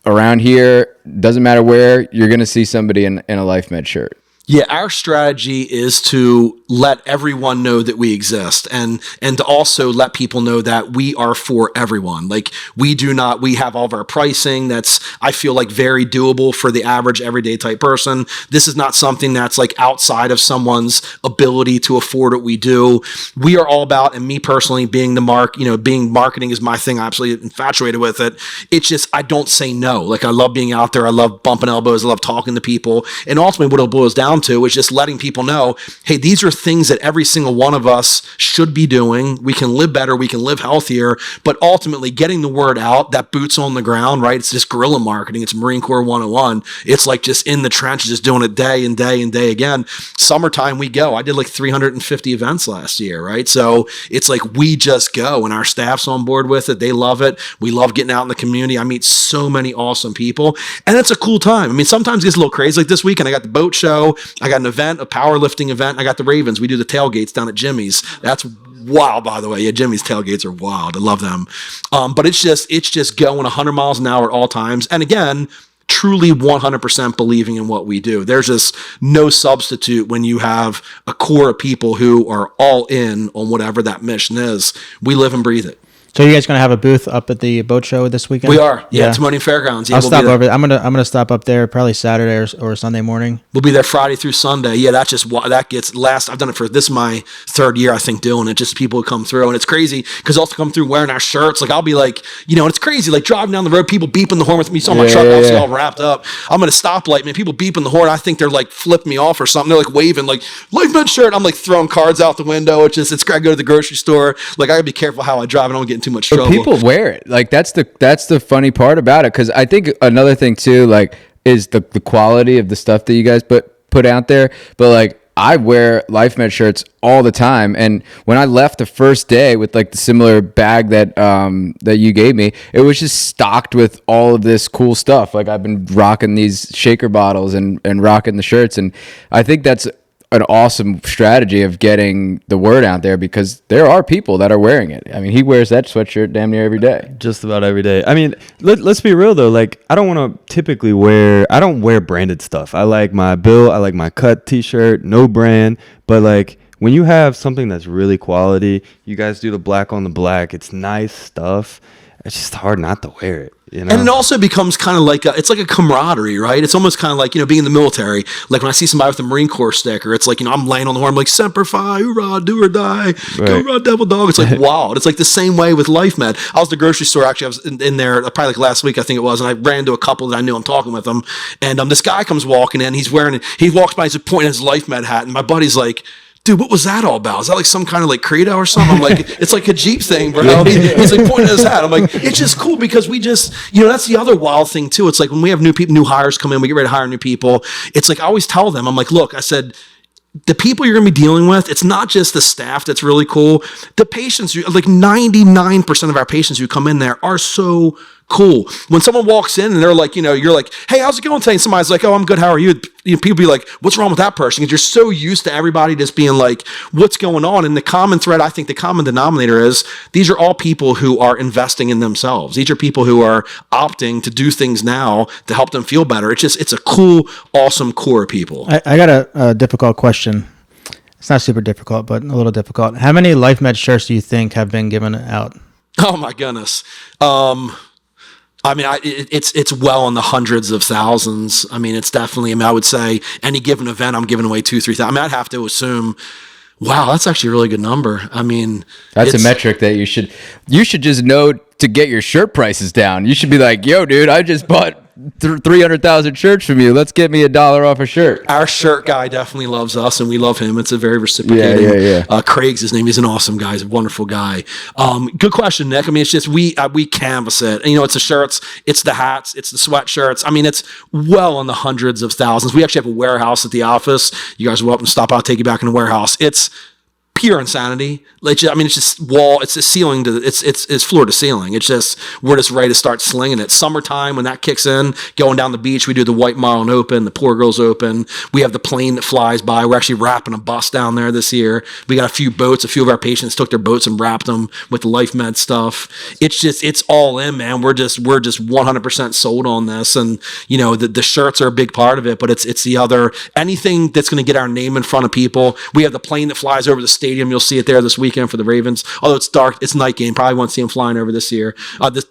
around here, doesn't matter where, you're going to see somebody in a LifeMed shirt. Yeah, our strategy is to let everyone know that we exist and to also let people know that we are for everyone. Like we have all of our pricing that's, I feel like, very doable for the average everyday type person. This is not something that's like outside of someone's ability to afford what we do. We are all about, and me personally being being marketing is my thing. I'm absolutely infatuated with it. It's just, I don't say no. Like I love being out there. I love bumping elbows. I love talking to people. And ultimately what it boils down to is just letting people know, hey, these are things that every single one of us should be doing. We can live better, we can live healthier, but ultimately getting the word out, that boots on the ground, right? It's just guerrilla marketing. It's Marine Corps 101. It's like just in the trenches, just doing it day and day and day again. Summertime, we go. I did like 350 events last year, right? So it's like we just go and our staff's on board with it. They love it. We love getting out in the community. I meet so many awesome people and it's a cool time. I mean, sometimes it gets a little crazy. Like this weekend, I got the boat show. I got an event, a powerlifting event. I got the Ravens. We do the tailgates down at Jimmy's. That's wild, by the way. Yeah, Jimmy's tailgates are wild. I love them. But it's just going 100 miles an hour at all times. And again, truly 100% believing in what we do. There's just no substitute when you have a core of people who are all in on whatever that mission is. We live and breathe it. So you guys going to have a booth up at the boat show this weekend? We are. Yeah. Timonium Fairgrounds. Yeah, I'll stop over. I'm gonna stop up there probably Saturday or Sunday morning. We'll be there Friday through Sunday. Yeah, that gets last. I've done it this is my third year, I think, doing it. Just people who come through, and it's crazy because also come through wearing our shirts. Like I'll be like, and it's crazy. Like driving down the road, people beeping the horn with me. So on my truck, I'll all wrapped up. I'm at a stoplight, man. People beeping the horn. I think they're like flipping me off or something. They're like waving, like LifeMed shirt. I'm like throwing cards out the window. It's I go to the grocery store. Like I gotta be careful how I drive. I don't get in too much trouble. People wear it. Like that's the funny part about it, because I think another thing too, like, is the quality of the stuff that you guys put out there. But like I wear LifeMed shirts all the time, and when I left the first day with like the similar bag that you gave me, it was just stocked with all of this cool stuff. Like I've been rocking these shaker bottles and rocking the shirts, and I think that's an awesome strategy of getting the word out there, because there are people that are wearing it. I mean, he wears that sweatshirt damn near every day. Just about every day. I mean, let's be real though. Like, I don't want to typically I don't wear branded stuff. I like my Bill, I like my Cut t-shirt, no brand. But like, when you have something that's really quality, you guys do the black on the black, it's nice stuff. It's just hard not to wear it. And it also becomes kind of like it's like a camaraderie, right? It's almost kind of like, being in the military. Like when I see somebody with a Marine Corps sticker, it's like, I'm laying on the horn, I'm like, Semper Fi, hoorah, do or die, go run, devil dog. It's like wild. It's like the same way with LifeMed. I was at the grocery store, actually, I was in there probably like last week, I think it was, and I ran into a couple that I knew. I'm talking with them, and this guy comes walking in, he walks by, he's pointing at his LifeMed hat, and my buddy's like, dude, what was that all about? Is that like some kind of like credo or something? I'm like, it's like a Jeep thing, bro. He's like pointing at his hat. I'm like, it's just cool because we just, that's the other wild thing too. It's like when we have new hires come in, we get ready to hire new people. It's like, I always tell them, I'm like, look, I said, the people you're going to be dealing with, it's not just the staff that's really cool. The patients, like 99% of our patients who come in there are so cool. When someone walks in and they're like, you're like, hey, how's it going today? And somebody's like, oh, I'm good. How are you? People be like, what's wrong with that person? Because you're so used to everybody just being like, what's going on? And the common thread, I think the common denominator is these are all people who are investing in themselves. These are people who are opting to do things now to help them feel better. It's a cool, awesome core of people. I got a difficult question. It's not super difficult, but a little difficult. How many LifeMed shirts do you think have been given out? Oh my goodness. It's well in the hundreds of thousands. I mean, it's definitely, I would say any given event, I'm giving away 2,000-3,000. I'd have to assume, wow, that's actually a really good number. I mean, that's a metric that you should just know to get your shirt prices down. You should be like, yo, dude, I just bought 300,000 shirts from you. Let's get me $1 off a shirt. Our shirt guy definitely loves us, and we love him. It's a very reciprocating. Yeah. Craig's his name. He's an awesome guy. He's a wonderful guy. Good question, Nick. I mean, it's just we canvass it. And, it's the shirts, it's the hats, it's the sweatshirts. I mean, it's well in the hundreds of thousands. We actually have a warehouse at the office. You guys are welcome to stop out, take you back in the warehouse. It's pure insanity. It's just wall. It's a ceiling to it's floor to ceiling. It's just we're just ready to start slinging it. Summertime when that kicks in, going down the beach, we do the White Marlin Open, the Poor Girls Open. We have the plane that flies by. We're actually wrapping a bus down there this year. We got a few boats. A few of our patients took their boats and wrapped them with the LifeMed stuff. It's all in, man. We're just 100% sold on this, and the shirts are a big part of it. But it's the other anything that's going to get our name in front of people. We have the plane that flies over the stadium. You'll see it there this weekend for the Ravens. Although it's dark, it's night game. Probably won't see them flying over this year,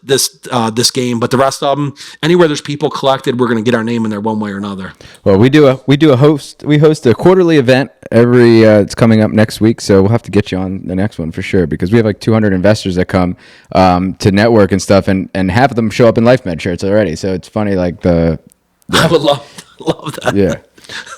this game. But the rest of them, anywhere there's people collected, we're going to get our name in there one way or another. Well, we host a quarterly event every. It's coming up next week, so we'll have to get you on the next one for sure because we have like 200 investors that come to network and stuff, and half of them show up in LifeMed shirts already. So it's funny, like I would love that. Yeah.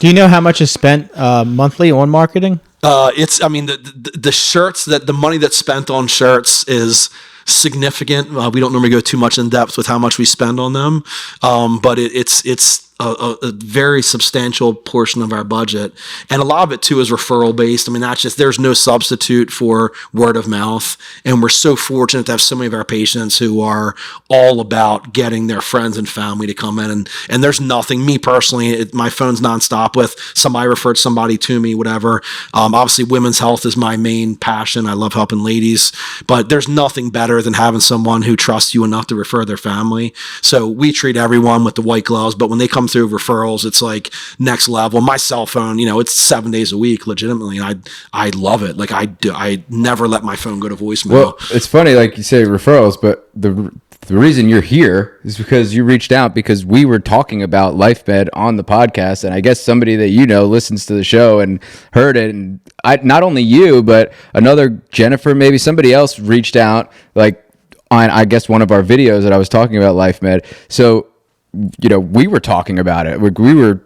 Do you know how much is spent monthly on marketing? The shirts, that the money that's spent on shirts is significant. We don't normally go too much in depth with how much we spend on them, but it's a very substantial portion of our budget, and a lot of it too is referral based. I mean, there's no substitute for word of mouth, and we're so fortunate to have so many of our patients who are all about getting their friends and family to come in, and there's nothing, me personally, my phone's nonstop with somebody referred somebody to me, whatever. Obviously women's health is my main passion. I love helping ladies, but there's nothing better than having someone who trusts you enough to refer their family. So we treat everyone with the white gloves, but when they come through referrals, it's like next level. My cell phone, it's 7 days a week, legitimately. And I love it. Like I never let my phone go to voicemail. Well, it's funny, like you say referrals, but the reason you're here is because you reached out because we were talking about LifeMed on the podcast, and I guess somebody that listens to the show and heard it, and not only you, but another Jennifer, maybe somebody else reached out, like on I guess one of our videos that I was talking about LifeMed. So we were talking about it. We were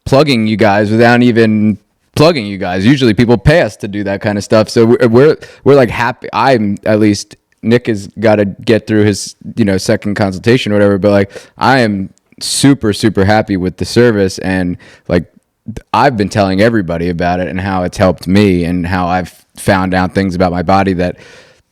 plugging you guys without even plugging you guys. Usually people pay us to do that kind of stuff. So we're like happy. I'm at least. Nick has got to get through his second consultation or whatever. But like I am super, super happy with the service, and like I've been telling everybody about it and how it's helped me and how I've found out things about my body that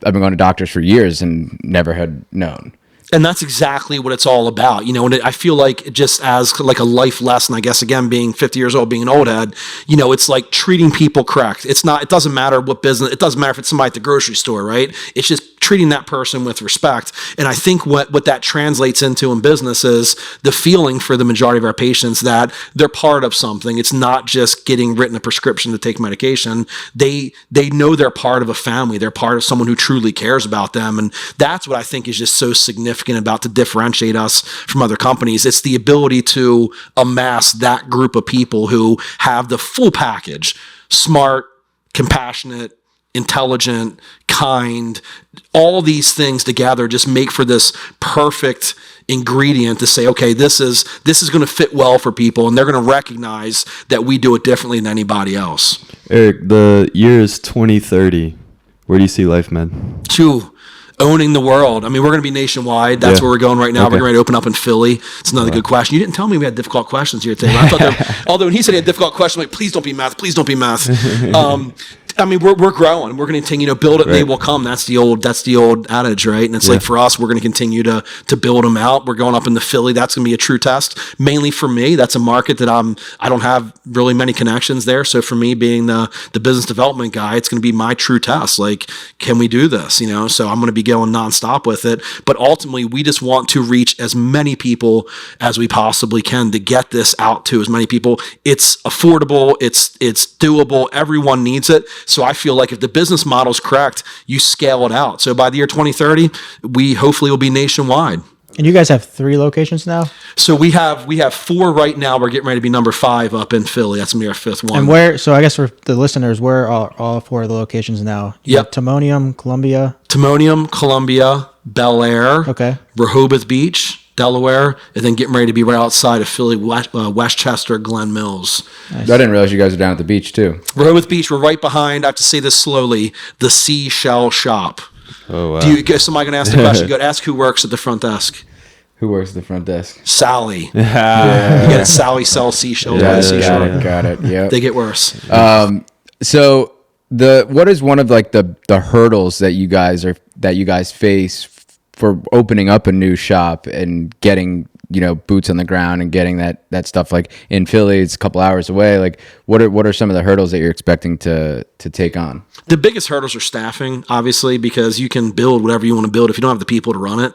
I've been going to doctors for years and never had known. And that's exactly what it's all about. And I feel like just as like a life lesson, I guess, again, being 50 years old, being an old head, it's like treating people correct. It doesn't matter what business, it doesn't matter if it's somebody at the grocery store, right? It's just treating that person with respect. And I think what that translates into in business is the feeling for the majority of our patients that they're part of something. It's not just getting written a prescription to take medication. They know they're part of a family. They're part of someone who truly cares about them. And that's what I think is just so significant about to differentiate us from other companies. It's the ability to amass that group of people who have the full package: smart, compassionate, intelligent, kind. All these things together just make for this perfect ingredient to say, okay, this is going to fit well for people, and they're going to recognize that we do it differently than anybody else. Eric, the year is 2030. Where do you see LifeMed? Owning the world. I mean, we're going to be nationwide. That's where we're going right now. Okay. We're going to open up in Philly. It's another good question. You didn't tell me we had difficult questions here today. I thought although when he said he had difficult questions, I'm like, please don't be math. Please don't be math. I mean, we're growing. We're going to continue to build it. Right. They will come. That's the old adage, right? And it's like for us, we're going to continue to build them out. We're going up into Philly. That's going to be a true test. Mainly for me, that's a market that I don't have really many connections there. So for me, being the business development guy, it's going to be my true test. Like, can we do this? You know, so I'm going to be going nonstop with it. But ultimately, we just want to reach as many people as we possibly can to get this out to as many people. It's affordable. It's doable. Everyone needs it. So I feel like if the business model is correct, you scale it out. So by the year 2030, we hopefully will be nationwide. And you guys have 3 locations now? So we have 4 right now. We're getting ready to be number 5 up in Philly. That's going to be our 5th one. And where, so I guess for the listeners, where are all 4 of the locations now? Yep. Timonium, Columbia, Bel Air, okay, Rehoboth Beach, Delaware, and then getting ready to be right outside of Philly, Westchester, Glen Mills. Nice. I didn't realize you guys are down at the beach too. Rehoboth Beach, we're right behind, I have to say this slowly, the Seashell Shop. Oh, wow. Somebody going to ask the question, go ask who works at the front desk. Who works at the front desk? Sally. Yeah. You get it, Sally sells seashells. Yeah, got it. Yeah. They get worse. So what is one of like the hurdles that you guys face for opening up a new shop and getting, you know, boots on the ground and getting that stuff? Like in Philly, it's a couple hours away. Like what are some of the hurdles that you're expecting to take on? The biggest hurdles are staffing, obviously, because you can build whatever you want to build if you don't have the people to run it.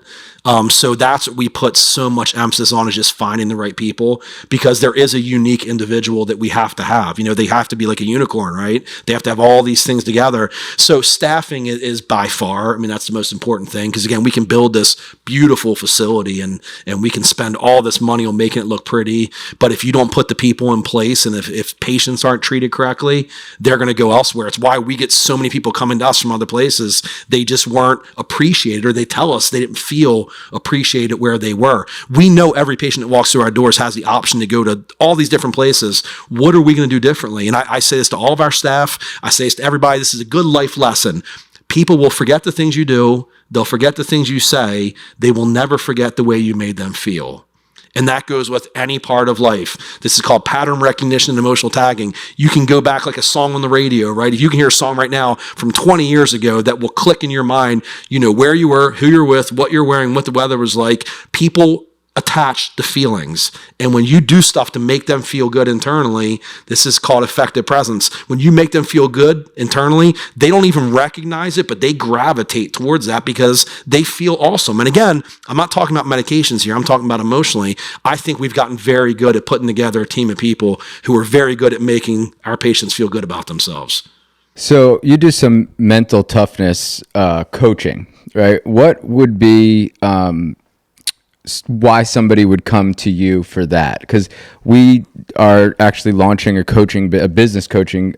So that's what we put so much emphasis on, is just finding the right people, because there is a unique individual that we have to have. You know, they have to be like a unicorn, right? They have to have all these things together. So staffing is by far, I mean, that's the most important thing, because again, we can build this beautiful facility and we can spend all this money on making it look pretty. But if you don't put the people in place, and if patients aren't treated correctly, they're going to go elsewhere. It's why we get so many people coming to us from other places. They just weren't appreciated, or they tell us they didn't feel appreciated where they were. We know every patient that walks through our doors has the option to go to all these different places. What are we going to do differently? And I say this to all of our staff. I say this to everybody. This is a good life lesson. People will forget the things you do. They'll forget the things you say. They will never forget the way you made them feel. And that goes with any part of life. This is called pattern recognition and emotional tagging. You can go back like a song on the radio, right? If you can hear a song right now from 20 years ago that will click in your mind, you know where you were, who you're with, what you're wearing, what the weather was like. People attach the feelings. And when you do stuff to make them feel good internally, this is called effective presence. When you make them feel good internally, they don't even recognize it, but they gravitate towards that because they feel awesome. And again, I'm not talking about medications here. I'm talking about emotionally. I think we've gotten very good at putting together a team of people who are very good at making our patients feel good about themselves. So you do some mental toughness coaching, right? What would be why somebody would come to you for that? Because we are actually launching a business coaching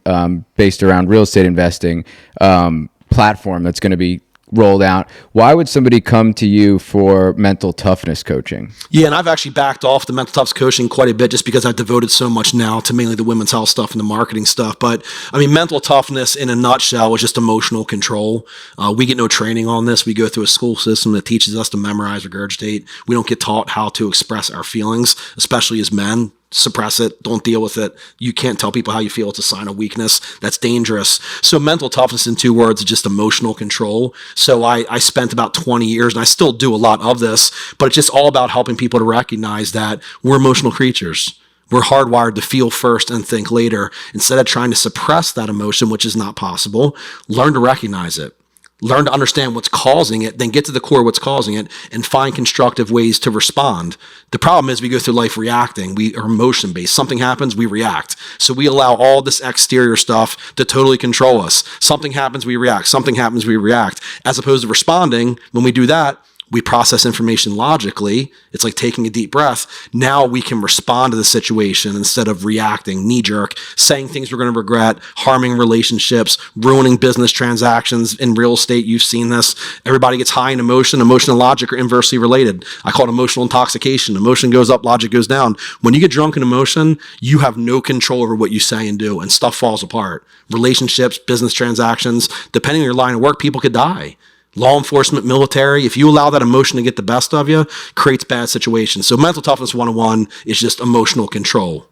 based around real estate investing platform that's going to be rolled out. Why would somebody come to you for mental toughness coaching? Yeah, and I've actually backed off the mental toughness coaching quite a bit just because I've devoted so much now to mainly the women's health stuff and the marketing stuff. But I mean, mental toughness in a nutshell is just emotional control. We get no training on this. We go through a school system that teaches us to memorize, regurgitate. We don't get taught how to express our feelings, especially as men. Suppress it. Don't deal with it. You can't tell people how you feel. It's a sign of weakness. That's dangerous. So mental toughness, in 2 words, is just emotional control. So I spent about 20 years, and I still do a lot of this, but it's just all about helping people to recognize that we're emotional creatures. We're hardwired to feel first and think later. Instead of trying to suppress that emotion, which is not possible, learn to recognize it. Learn to understand what's causing it, then get to the core of what's causing it, and find constructive ways to respond. The problem is we go through life reacting. We are emotion-based. Something happens, we react. So we allow all this exterior stuff to totally control us. Something happens, we react. Something happens, we react. As opposed to responding, when we do that, we process information logically. It's like taking a deep breath. Now we can respond to the situation instead of reacting, knee-jerk, saying things we're going to regret, harming relationships, ruining business transactions. In real estate, you've seen this. Everybody gets high in emotion. Emotion and logic are inversely related. I call it emotional intoxication. Emotion goes up, logic goes down. When you get drunk in emotion, you have no control over what you say and do, and stuff falls apart. Relationships, business transactions, depending on your line of work, people could die. Law enforcement, military, if you allow that emotion to get the best of you, creates bad situations. So mental toughness 101 is just emotional control.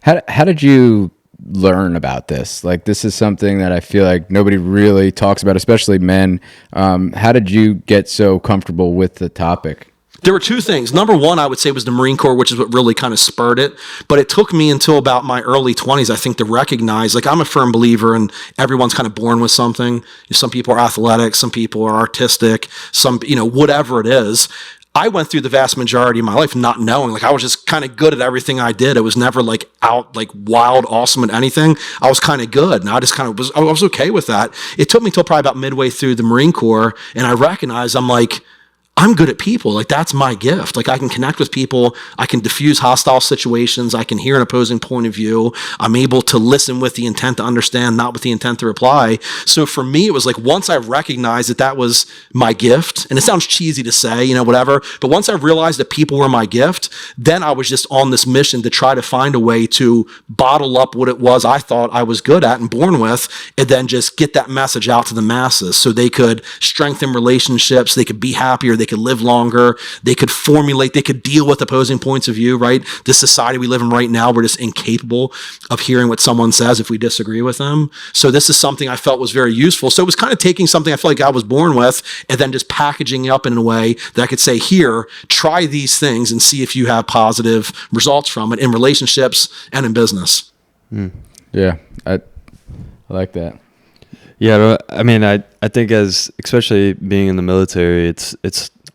How did you learn about this? Like, this is something that I feel like nobody really talks about, especially men. How did you get so comfortable with the topic? There were two things. Number one, I would say, was the Marine Corps, which is what really kind of spurred it. But it took me until about my early 20s, I think, to recognize, like, I'm a firm believer in everyone's kind of born with something. Some people are athletic, some people are artistic, some, whatever it is. I went through the vast majority of my life not knowing. Like, I was just kind of good at everything I did. I was never like out, like wild, awesome at anything. I was kind of good, and I just kind of I was okay with that. It took me till probably about midway through the Marine Corps, and I recognized I'm good at people. Like, that's my gift. Like, I can connect with people. I can diffuse hostile situations. I can hear an opposing point of view. I'm able to listen with the intent to understand, not with the intent to reply. So for me, it was like, once I recognized that was my gift, and it sounds cheesy to say, whatever, but once I realized that people were my gift, then I was just on this mission to try to find a way to bottle up what it was I thought I was good at and born with, and then just get that message out to the masses so they could strengthen relationships, they could be happier, they could live longer, they could formulate, they could deal with opposing points of view, right? This society we live in right now, we're just incapable of hearing what someone says if we disagree with them. So this is something I felt was very useful. So it was kind of taking something I felt like I was born with and then just packaging it up in a way that I could say, here, try these things and see if you have positive results from it in relationships and in business. Yeah, I like that. Yeah, I mean, I think especially being in the military, it's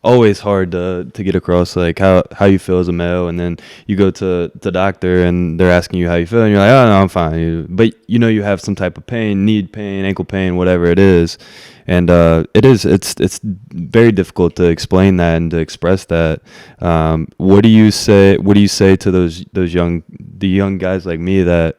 always hard to get across like how you feel as a male, and then you go to the doctor and they're asking you how you feel, and you're like, oh no, I'm fine. But you have some type of pain, knee pain, ankle pain, whatever it is, and it's very difficult to explain that and to express that. What do you say to the young guys like me that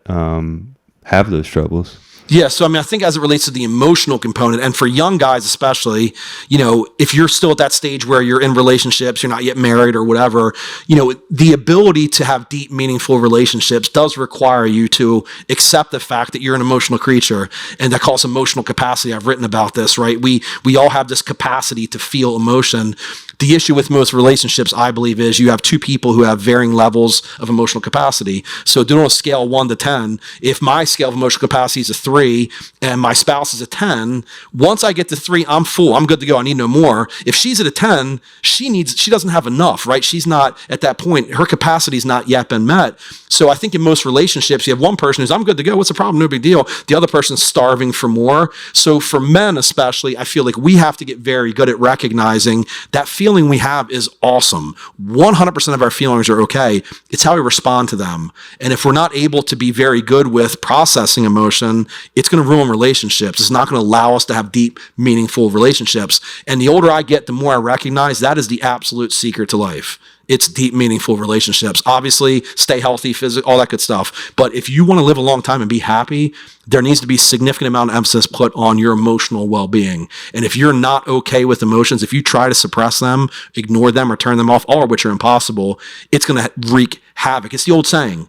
have those troubles? Yeah, so I think as it relates to the emotional component, and for young guys especially, if you're still at that stage where you're in relationships, you're not yet married or whatever, the ability to have deep, meaningful relationships does require you to accept the fact that you're an emotional creature, and that calls emotional capacity. I've written about this, right? We all have this capacity to feel emotion. The issue with most relationships, I believe, is you have two people who have varying levels of emotional capacity. So doing a scale 1 to 10, if my scale of emotional capacity is a 3 and my spouse is a 10, once I get to 3, I'm full. I'm good to go. I need no more. If she's at a 10, she doesn't have enough, right? She's not at that point. Her capacity's not yet been met. So I think in most relationships, you have one person who's, I'm good to go. What's the problem? No big deal. The other person's starving for more. So for men especially, I feel like we have to get very good at recognizing that feeling we have is awesome. 100% of our feelings are okay. It's how we respond to them. And if we're not able to be very good with processing emotion, it's going to ruin relationships. It's not going to allow us to have deep, meaningful relationships. And the older I get, the more I recognize that is the absolute secret to life. It's deep, meaningful relationships. Obviously, stay healthy, physical, all that good stuff. But if you want to live a long time and be happy, there needs to be a significant amount of emphasis put on your emotional well-being. And if you're not okay with emotions, if you try to suppress them, ignore them, or turn them off, all of which are impossible, it's going to wreak havoc. It's the old saying,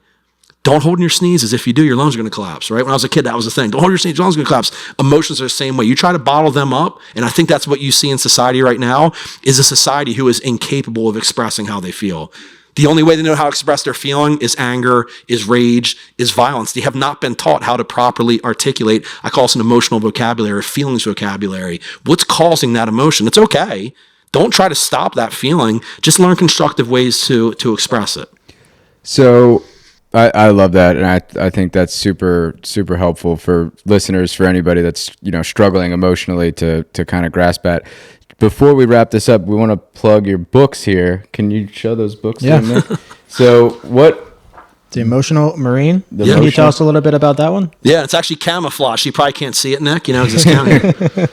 don't hold in your sneezes. If you do, your lungs are going to collapse, right? When I was a kid, that was the thing. Don't hold your sneezes, your lungs are going to collapse. Emotions are the same way. You try to bottle them up, and I think that's what you see in society right now, is a society who is incapable of expressing how they feel. The only way they know how to express their feeling is anger, is rage, is violence. They have not been taught how to properly articulate, I call this an emotional vocabulary, feelings vocabulary. What's causing that emotion? It's okay. Don't try to stop that feeling. Just learn constructive ways to express it. So I love that, and I think that's super, super helpful for listeners, for anybody that's struggling emotionally to kind of grasp at. Before we wrap this up, we want to plug your books here. Can you show those books? Yeah. To me? So what? The Emotional Marine. Yeah. Can you tell us a little bit about that one? Yeah, it's actually camouflage. You probably can't see it, Nick. It's this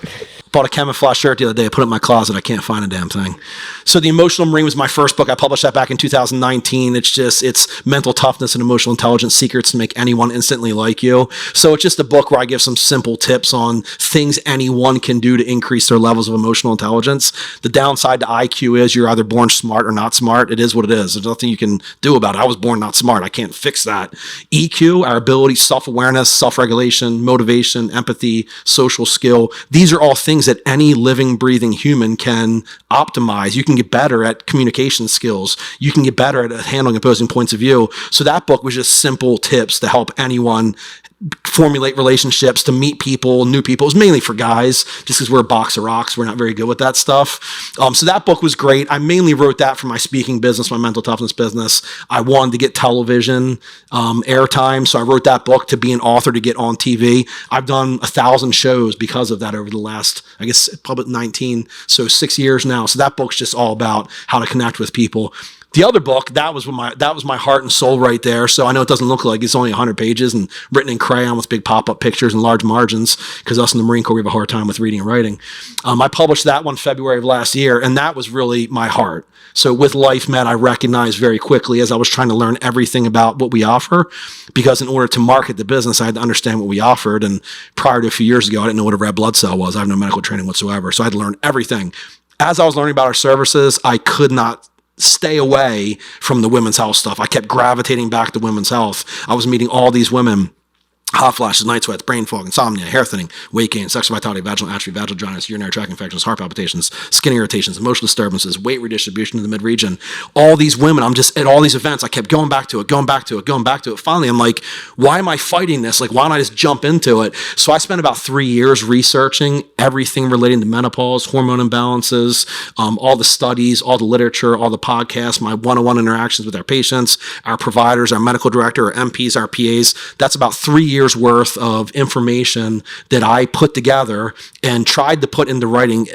bought a camouflage shirt the other day. I put it in my closet. I can't find a damn thing. So The Emotional Marine was my first book. I published that back in 2019. It's mental toughness and emotional intelligence secrets to make anyone instantly like you. So it's just a book where I give some simple tips on things anyone can do to increase their levels of emotional intelligence. The downside to IQ is you're either born smart or not smart. It is what it is. There's nothing you can do about it. I was born not smart. I can't fix that. EQ, our ability, self-awareness, self-regulation, motivation, empathy, social skill. These are all things things that any living, breathing human can optimize. You can get better at communication skills. You can get better at handling opposing points of view. So that book was just simple tips to help anyone formulate relationships, to meet people, new people. It was mainly for guys, just because we're a box of rocks. We're not very good with that stuff. So that book was great. I mainly wrote that for my speaking business, my mental toughness business. I wanted to get television airtime, so I wrote that book to be an author, to get on TV. I've done 1,000 shows because of that over the last, I guess, probably 19, so 6 years now. So that book's just all about how to connect with people. The other book, that was my heart and soul right there. So I know it doesn't look like it's only 100 pages and written in crayon with big pop-up pictures and large margins, because us in the Marine Corps, we have a hard time with reading and writing. I published that one February of last year, and that was really my heart. So with LifeMed, I recognized very quickly as I was trying to learn everything about what we offer, because in order to market the business, I had to understand what we offered. And prior to a few years ago, I didn't know what a red blood cell was. I have no medical training whatsoever. So I had to learn everything. As I was learning about our services, I could not stay away from the women's health stuff. I kept gravitating back to women's health. I was meeting all these women: hot flashes, night sweats, brain fog, insomnia, hair thinning, weight gain, sexual vitality, vaginal atrophy, vaginal dryness, urinary tract infections, heart palpitations, skin irritations, emotional disturbances, weight redistribution in the mid-region. All these women, I'm just at all these events, I kept going back to it. Finally, I'm like, why am I fighting this? Like, why don't I just jump into it? So I spent about 3 years researching everything relating to menopause, hormone imbalances, all the studies, all the literature, all the podcasts, my one-on-one interactions with our patients, our providers, our medical director, our MPs, our PAs. That's about 3 years worth of information that I put together and tried to put into writing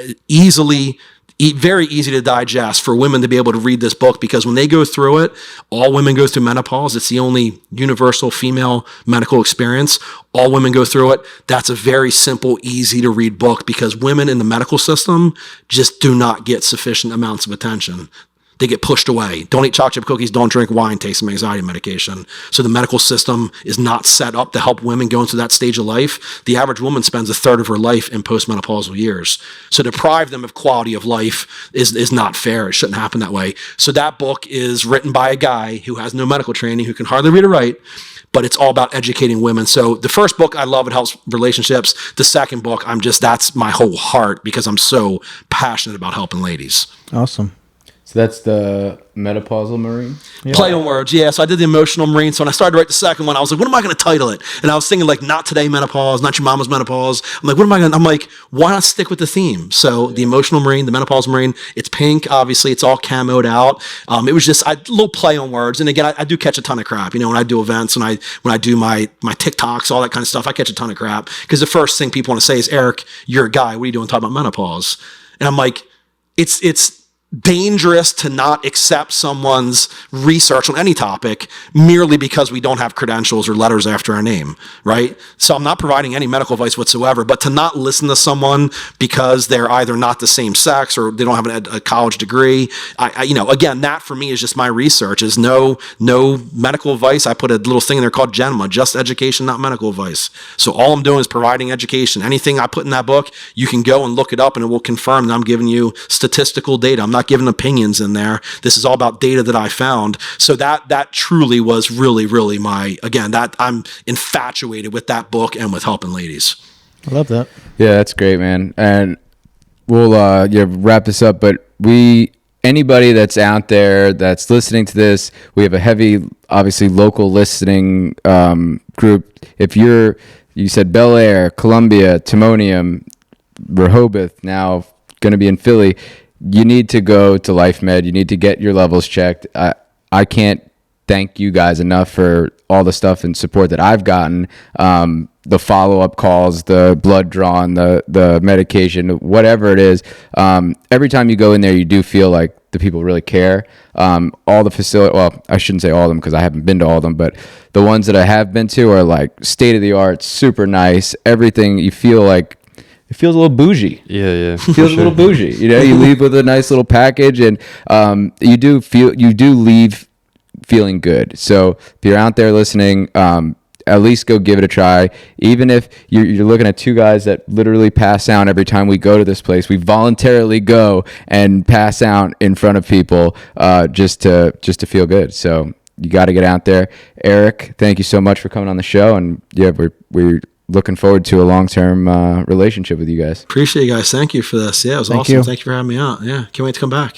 very easy to digest for women to be able to read this book, because when they go through it, all women go through menopause. It's the only universal female medical experience. All women go through it. That's a very simple, easy to read book, because women in the medical system just do not get sufficient amounts of attention. They get pushed away. Don't eat chocolate chip cookies. Don't drink wine. Take some anxiety medication. So the medical system is not set up to help women go into that stage of life. The average woman spends a third of her life in postmenopausal years. So to deprive them of quality of life is not fair. It shouldn't happen that way. So that book is written by a guy who has no medical training, who can hardly read or write, but it's all about educating women. So the first book, I love, it helps relationships. The second book, that's my whole heart, because I'm so passionate about helping ladies. Awesome. So that's the menopausal Marine? Yeah. Play on words, yeah. So I did the emotional Marine. So when I started to write the second one, I was like, what am I going to title it? And I was thinking, like, not today menopause, not your mama's menopause. I'm like, I'm like, why not stick with the theme? So the emotional Marine, the menopausal Marine, it's pink, obviously, it's all camoed out. It was just a little play on words. And again, I do catch a ton of crap. You know, when I do events, when I do my TikToks, all that kind of stuff, I catch a ton of crap. Because the first thing people want to say is, Eric, you're a guy. What are you doing talking about menopause? And I'm like, it's dangerous to not accept someone's research on any topic merely because we don't have credentials or letters after our name, right? So I'm not providing any medical advice whatsoever, but to not listen to someone because they're either not the same sex or they don't have a college degree, again, that for me is just my research, is no medical advice. I put a little thing in there called GENMA, just education, not medical advice. So all I'm doing is providing education. Anything I put in that book, you can go and look it up and it will confirm that I'm giving you statistical data. I'm not giving opinions in there. This is all about data that I found. So that truly was really, really that I'm infatuated with that book and with helping ladies. I love that. Yeah, that's great, man. And we'll wrap this up, but anybody that's out there that's listening to this, we have a heavy, obviously, local listening group. If you said Bel Air, Columbia, Timonium, Rehoboth, now going to be in Philly, you need to go to LifeMed. You need to get your levels checked. I can't thank you guys enough for all the stuff and support that I've gotten. The follow-up calls, the blood drawn, the medication, whatever it is. Every time you go in there, you do feel like the people really care. All the facility, well, I shouldn't say all of them because I haven't been to all of them, but the ones that I have been to are like state-of-the-art, super nice. Everything, you feel like it feels a little bougie. Yeah. It feels a little bougie. You know, you leave with a nice little package, and you do leave feeling good. So if you're out there listening, at least go give it a try. Even if you're looking at two guys that literally pass out every time we go to this place, we voluntarily go and pass out in front of people just to feel good. So you got to get out there. Eric, thank you so much for coming on the show, and yeah, we're looking forward to a long-term relationship with you guys. Appreciate you guys. Thank you for this. Yeah, it was awesome. you. Thank you for having me out. Yeah, can't wait to come back.